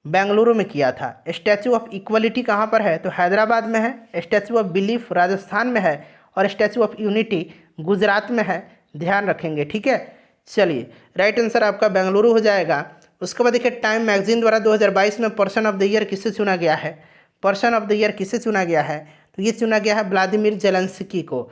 बेंगलुरु में किया था। स्टैचू ऑफ इक्वलिटी कहाँ पर है? तो हैदराबाद में है। स्टैचू ऑफ बिलीफ राजस्थान में है और स्टैचू ऑफ यूनिटी गुजरात में है, ध्यान रखेंगे, ठीक है। चलिए राइट आंसर आपका बेंगलुरु हो जाएगा। उसके बाद देखिए टाइम मैगजीन द्वारा 2022 में पर्सन ऑफ द ईयर किसे चुना गया है? पर्सन ऑफ द ईयर किसे चुना गया है? तो ये चुना गया है व्लादिमीर जेलेंस्की को।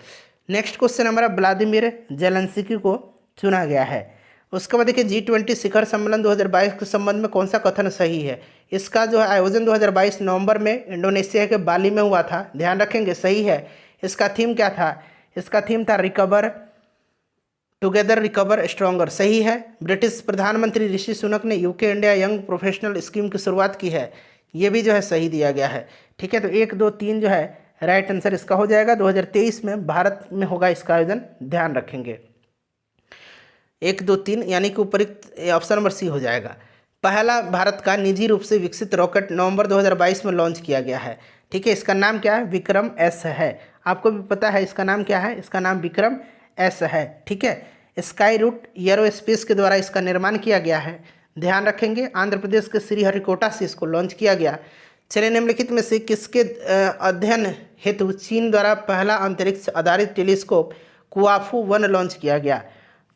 नेक्स्ट क्वेश्चन हमारा व्लादिमीर जेलेंस्की को चुना गया है। उसके बाद देखिए G20 शिखर सम्मेलन 2022 के संबंध में कौन सा कथन सही है? इसका जो है आयोजन 2022 नवंबर में इंडोनेशिया के बाली में हुआ था, ध्यान रखेंगे, सही है। इसका थीम क्या था? इसका थीम था रिकवर टुगेदर रिकवर स्ट्रॉन्गर, सही है। ब्रिटिश प्रधानमंत्री ऋषि सुनक ने UK India young professional scheme की शुरुआत की है, ये भी जो है सही दिया गया है। ठीक है, तो 1, 2, 3 जो है राइट आंसर इसका हो जाएगा। 2023 में भारत में होगा इसका आयोजन, ध्यान रखेंगे। 1, 2, 3 यानी कि उपयुक्त ऑप्शन नंबर सी हो जाएगा। पहला भारत का निजी रूप से विकसित रॉकेट नवंबर 2022 में लॉन्च किया गया है। ठीक है, इसका नाम क्या है? विक्रम एस है। आपको भी पता है इसका नाम क्या है? इसका नाम विक्रम एस है। ठीक है, स्काई रूट एरोस्पेस के द्वारा इसका निर्माण किया गया है, ध्यान रखेंगे। आंध्र प्रदेश के श्रीहरिकोटा से इसको लॉन्च किया गया। चलिए निम्नलिखित में से किसके अध्ययन हेतु चीन द्वारा पहला अंतरिक्ष आधारित टेलीस्कोप कुआफू 1 लॉन्च किया गया?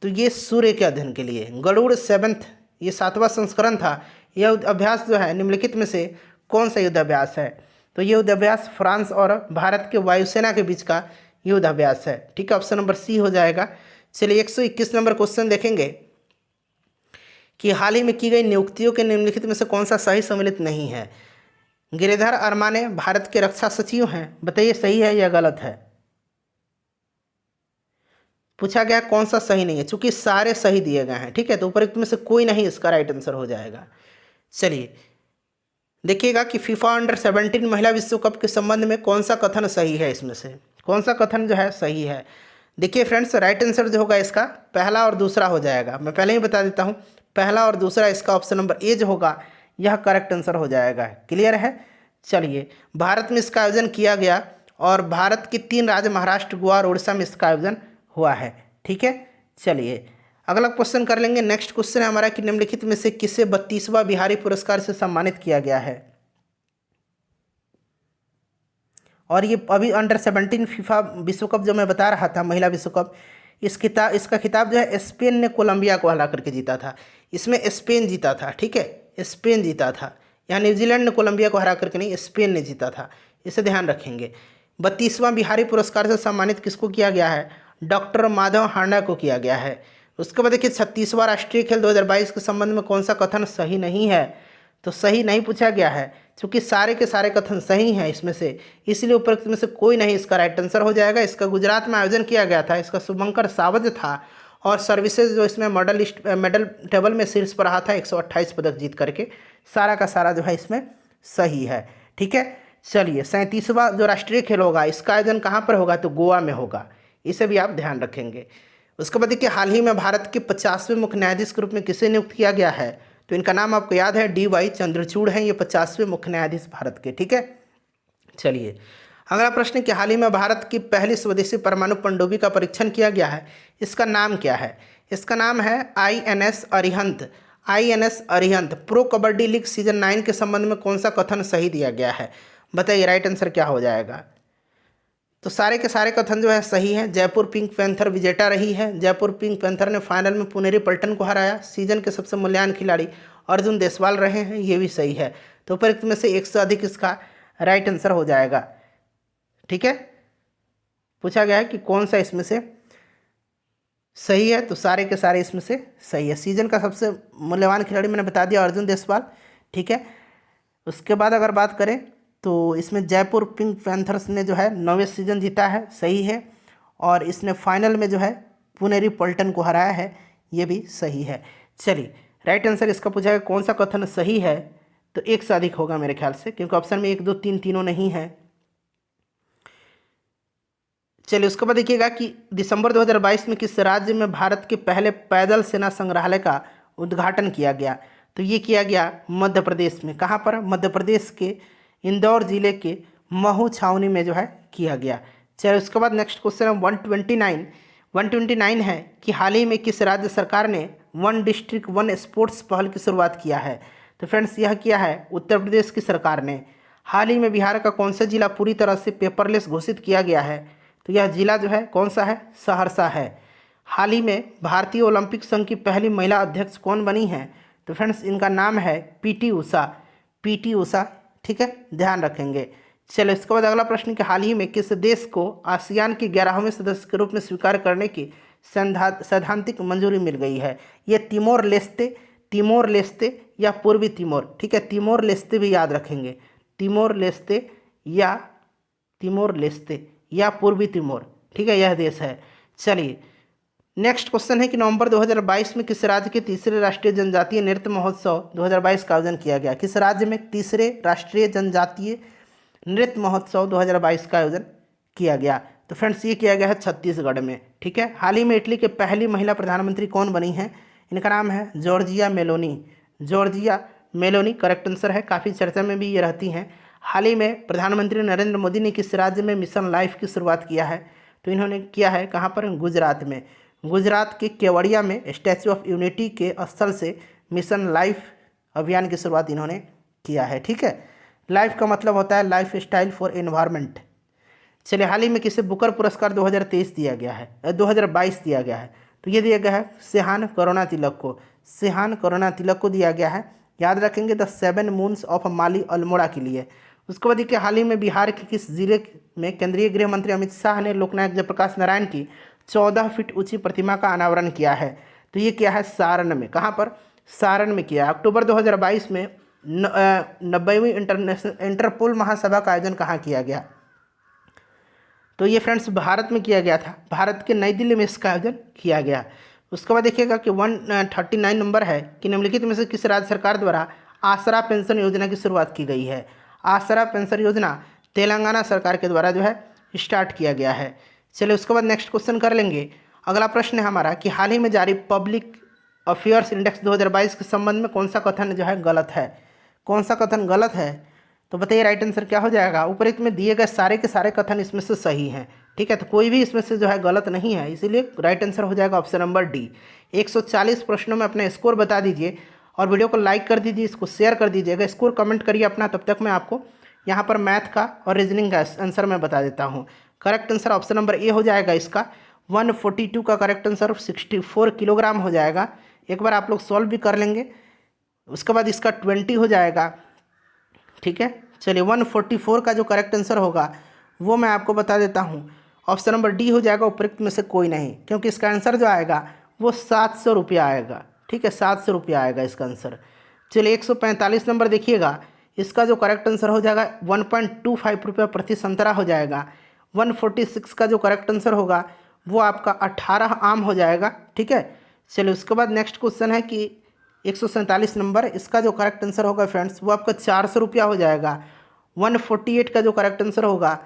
तो ये सूर्य के अध्ययन के लिए गरुड़ 7th, ये 7वां संस्करण था। यह अभ्यास जो है निम्नलिखित में से कौन सा युद्धाभ्यास है? तो ये युद्धाभ्यास फ्रांस और भारत के वायुसेना के बीच का युद्धाभ्यास है। ठीक है, ऑप्शन नंबर सी हो जाएगा। चलिए 121 नंबर क्वेश्चन देखेंगे कि हाल ही में की गई नियुक्तियों के निम्नलिखित में से कौन सा सही सम्मिलित नहीं है? गिरिधर अरमाने भारत के रक्षा सचिव हैं, बताइए सही है या गलत है? पूछा गया कौन सा सही नहीं है, चूंकि सारे सही दिए गए हैं। ठीक है, तो उपरोक्त में से कोई नहीं इसका राइट आंसर हो जाएगा। चलिए देखिएगा कि फीफा अंडर 17 महिला विश्व कप के संबंध में कौन सा कथन सही है? इसमें से कौन सा कथन जो है सही है? देखिए फ्रेंड्स, राइट आंसर जो होगा इसका पहला और दूसरा हो जाएगा। मैं पहले ही बता देता हूँ, पहला और दूसरा इसका ऑप्शन नंबर ए जो होगा यह करेक्ट आंसर हो जाएगा। क्लियर है? चलिए, भारत में इसका आयोजन किया गया और भारत के 3 राज्य महाराष्ट्र, गोवा और उड़ीसा में इसका आयोजन हुआ है। ठीक है, चलिए अगला क्वेश्चन कर लेंगे। नेक्स्ट क्वेश्चन है हमारा कि निम्नलिखित में से किसे 32वां बिहारी पुरस्कार से सम्मानित किया गया है? और ये अभी अंडर 17 फीफा विश्व कप जो मैं बता रहा था, महिला विश्व कप, इसका खिताब जो है स्पेन ने कोलंबिया को हरा करके जीता था। इसमें स्पेन जीता था। ठीक है, स्पेन जीता था, यहाँ न्यूजीलैंड ने कोलंबिया को हरा करके नहीं, स्पेन ने जीता था, इसे ध्यान रखेंगे। 32वां बिहारी पुरस्कार से सम्मानित किसको किया गया है? डॉक्टर माधव हांडा को किया गया है। उसके बाद देखिए 36वां राष्ट्रीय खेल 2022 के संबंध में कौन सा कथन सही नहीं है? तो सही नहीं पूछा गया है, क्योंकि सारे के सारे कथन सही हैं इसमें से, इसलिए उपरोक्त में से कोई नहीं इसका राइट आंसर हो जाएगा। इसका गुजरात में आयोजन किया गया था, इसका शुभंकर सावज था और सर्विसेज जो इसमें मेडल टेबल में शीर्ष पर रहा था 128 पदक जीत करके। सारा का सारा जो है इसमें सही है। ठीक है, चलिए 37वां जो राष्ट्रीय खेल होगा इसका आयोजन कहाँ पर होगा? तो गोवा में होगा, इसे भी आप ध्यान रखेंगे। उसके बाद देखिए हाल ही में भारत के 50वें मुख्य न्यायाधीश के रूप में किसे नियुक्त किया गया है? तो इनका नाम आपको याद है, DY चंद्रचूड़ हैं, ये 50वें मुख्य न्यायाधीश भारत के। ठीक है, चलिए अगला प्रश्न कि हाल ही में भारत की पहली स्वदेशी परमाणु पनडुब्बी का परीक्षण किया गया है, इसका नाम क्या है? इसका नाम है INS Arihant. INS Arihant. Pro kabaddi league season 9 के संबंध में कौन सा कथन सही दिया गया है? बताइए राइट आंसर क्या हो जाएगा? तो सारे के सारे कथन जो है सही है। जयपुर पिंक पैंथर विजेता रही है। जयपुर पिंक पैंथर ने फाइनल में पुनेरी पल्टन को हराया। सीजन के सबसे मूल्यवान खिलाड़ी अर्जुन देसवाल रहे हैं, ये भी सही है। तो उपरोक्त में से 1 से अधिक इसका राइट आंसर हो जाएगा। ठीक है, पूछा गया है कि कौन सा इसमें से सही है, तो सारे के सारे इसमें से सही है। सीजन का सबसे मूल्यवान खिलाड़ी मैंने बता दिया, अर्जुन देसवाल। ठीक है, उसके बाद अगर बात करें तो इसमें जयपुर पिंक पैंथर्स ने जो है 9वें सीजन जीता है, सही है। और इसने फाइनल में जो है पुनेरी पल्टन को हराया है, ये भी सही है। चलिए राइट आंसर इसका पूछा है कौन सा कथन सही है, तो 1 से अधिक होगा मेरे ख्याल से, क्योंकि ऑप्शन में 1, 2, 3 तीनों नहीं है। चलिए उसके बाद देखिएगा कि दिसंबर 2022 में किस राज्य में भारत के पहले पैदल सेना संग्रहालय का उद्घाटन किया गया? तो ये किया गया मध्य प्रदेश में। कहाँ पर? मध्य प्रदेश के इंदौर जिले के महू छावनी में जो है किया गया। चलिए उसके बाद नेक्स्ट क्वेश्चन है 129 है कि हाल ही में किस राज्य सरकार ने 1 डिस्ट्रिक्ट 1 स्पोर्ट्स पहल की शुरुआत किया है? तो फ्रेंड्स यह किया है उत्तर प्रदेश की सरकार ने। हाल ही में बिहार का कौन सा जिला पूरी तरह से पेपरलेस घोषित किया गया है? तो यह जिला जो है कौन सा है? सहरसा है। हाल ही में भारतीय ओलंपिक संघ की पहली महिला अध्यक्ष कौन बनी है? तो फ्रेंड्स इनका नाम है पीटी उषा। पीटी उषा, ठीक है, ध्यान रखेंगे। चलो इसके बाद अगला प्रश्न कि हाल ही में किस देश को आसियान के 11वें सदस्य के रूप में स्वीकार करने की सैद्धांतिक मंजूरी मिल गई है? ये तिमोर लेस्ते, तिमोर लेस्ते या पूर्वी तिमोर, ठीक है, तिमोर लेस्ते भी याद रखेंगे, तिमोर लेस्ते या तिमोर लेस्ते या पूर्वी तिमोर, ठीक है, यह देश है। चलिए नेक्स्ट क्वेश्चन है कि नवंबर 2022 में किस राज्य के तीसरे राष्ट्रीय जनजातीय नृत्य महोत्सव 2022 का आयोजन किया गया? किस राज्य में तीसरे राष्ट्रीय जनजातीय नृत्य महोत्सव 2022 का आयोजन किया गया? तो फ्रेंड्स ये किया गया है छत्तीसगढ़ में, ठीक है। हाल ही में इटली के पहली महिला प्रधानमंत्री कौन बनी हैं? इनका नाम है Giorgia Meloni. Giorgia Meloni correct answer है, काफ़ी चर्चा में भी ये रहती हैं। हाल ही में प्रधानमंत्री नरेंद्र मोदी ने किस राज्य में मिशन लाइफ की शुरुआत किया है? तो इन्होंने किया है कहाँ पर? गुजरात में। गुजरात के केवड़िया में स्टैचू ऑफ यूनिटी के स्थल से मिशन लाइफ अभियान की शुरुआत इन्होंने किया है, ठीक है। लाइफ का मतलब होता है लाइफ स्टाइल फॉर एनवायरनमेंट। चलिए हाल ही में किसे बुकर पुरस्कार 2023 दिया गया है, 2022 दिया गया है? तो ये दिया गया है सेहान करुणा तिलक को। सेहान करुणा तिलक को दिया गया है, याद रखेंगे, द 7 मून्स ऑफ माली अल्मोड़ा के लिए। उसके बाद देखिए हाल ही में बिहार के किस जिले में केंद्रीय गृह मंत्री अमित शाह ने लोकनायक जयप्रकाश नारायण की 14 फीट ऊंची प्रतिमा का अनावरण किया है? तो ये किया है सारण में। कहाँ पर? सारण में किया है। अक्टूबर 2022 में 90वीं इंटरपोल महासभा का आयोजन कहाँ किया गया? तो ये फ्रेंड्स भारत में किया गया था, भारत के नई दिल्ली में इसका आयोजन किया गया। उसके बाद देखिएगा कि 139 नंबर है कि निम्नलिखित में से किस राज्य सरकार द्वारा आसरा पेंशन योजना की शुरुआत की गई है? आसरा पेंशन योजना तेलंगाना सरकार के द्वारा जो है स्टार्ट किया गया है। चलिए उसके बाद नेक्स्ट क्वेश्चन कर लेंगे। अगला प्रश्न है हमारा कि हाल ही में जारी पब्लिक अफेयर्स इंडेक्स 2022 के संबंध में कौन सा कथन जो है गलत है? कौन सा कथन गलत है? तो बताइए राइट आंसर क्या हो जाएगा? उपरोक्त में दिए गए सारे के सारे कथन इसमें से सही हैं, ठीक है, तो कोई भी इसमें से जो है गलत नहीं है, इसीलिए राइट आंसर हो जाएगा ऑप्शन नंबर डी। 140 प्रश्नों में अपना स्कोर बता दीजिए और वीडियो को लाइक कर दीजिए, इसको शेयर कर दीजिएगा, स्कोर कमेंट करिए अपना। तब तक मैं आपको यहाँ पर मैथ का और रीजनिंग का आंसर मैं बता देता हूँ। Correct answer option number A हो जाएगा इसका। 142 का करेक्ट आंसर 64 किलोग्राम हो जाएगा। एक बार आप लोग सॉल्व भी कर लेंगे, उसके बाद इसका 20 हो जाएगा, ठीक है। चलिए 144 का जो करेक्ट आंसर होगा वो मैं आपको बता देता हूँ, ऑप्शन नंबर डी हो जाएगा, उपरोक्त में से कोई नहीं, क्योंकि इसका आंसर जो आएगा वो 700 रुपया आएगा, ठीक है, 700 रुपया आएगा इसका आंसर। चलिए 145 नंबर देखिएगा, इसका जो करेक्ट आंसर हो जाएगा 1.25 रुपया प्रति संतरा हो जाएगा। 146 का जो करेक्ट आंसर होगा वो आपका 18 आम हो जाएगा, ठीक है। चलिए उसके बाद नेक्स्ट क्वेश्चन है कि 147 नंबर, इसका जो करेक्ट आंसर होगा फ्रेंड्स वो आपका 400 रुपया हो जाएगा। 148 का जो करेक्ट आंसर होगा,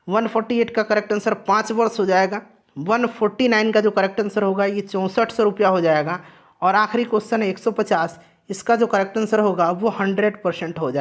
148 का करेक्ट आंसर 5 वर्ष हो जाएगा। 149 का जो करेक्ट आंसर होगा ये 6400 रुपया हो जाएगा। और आखिरी क्वेश्चन है 150, इसका जो करेक्ट आंसर होगा वो 100% हो जाएगा।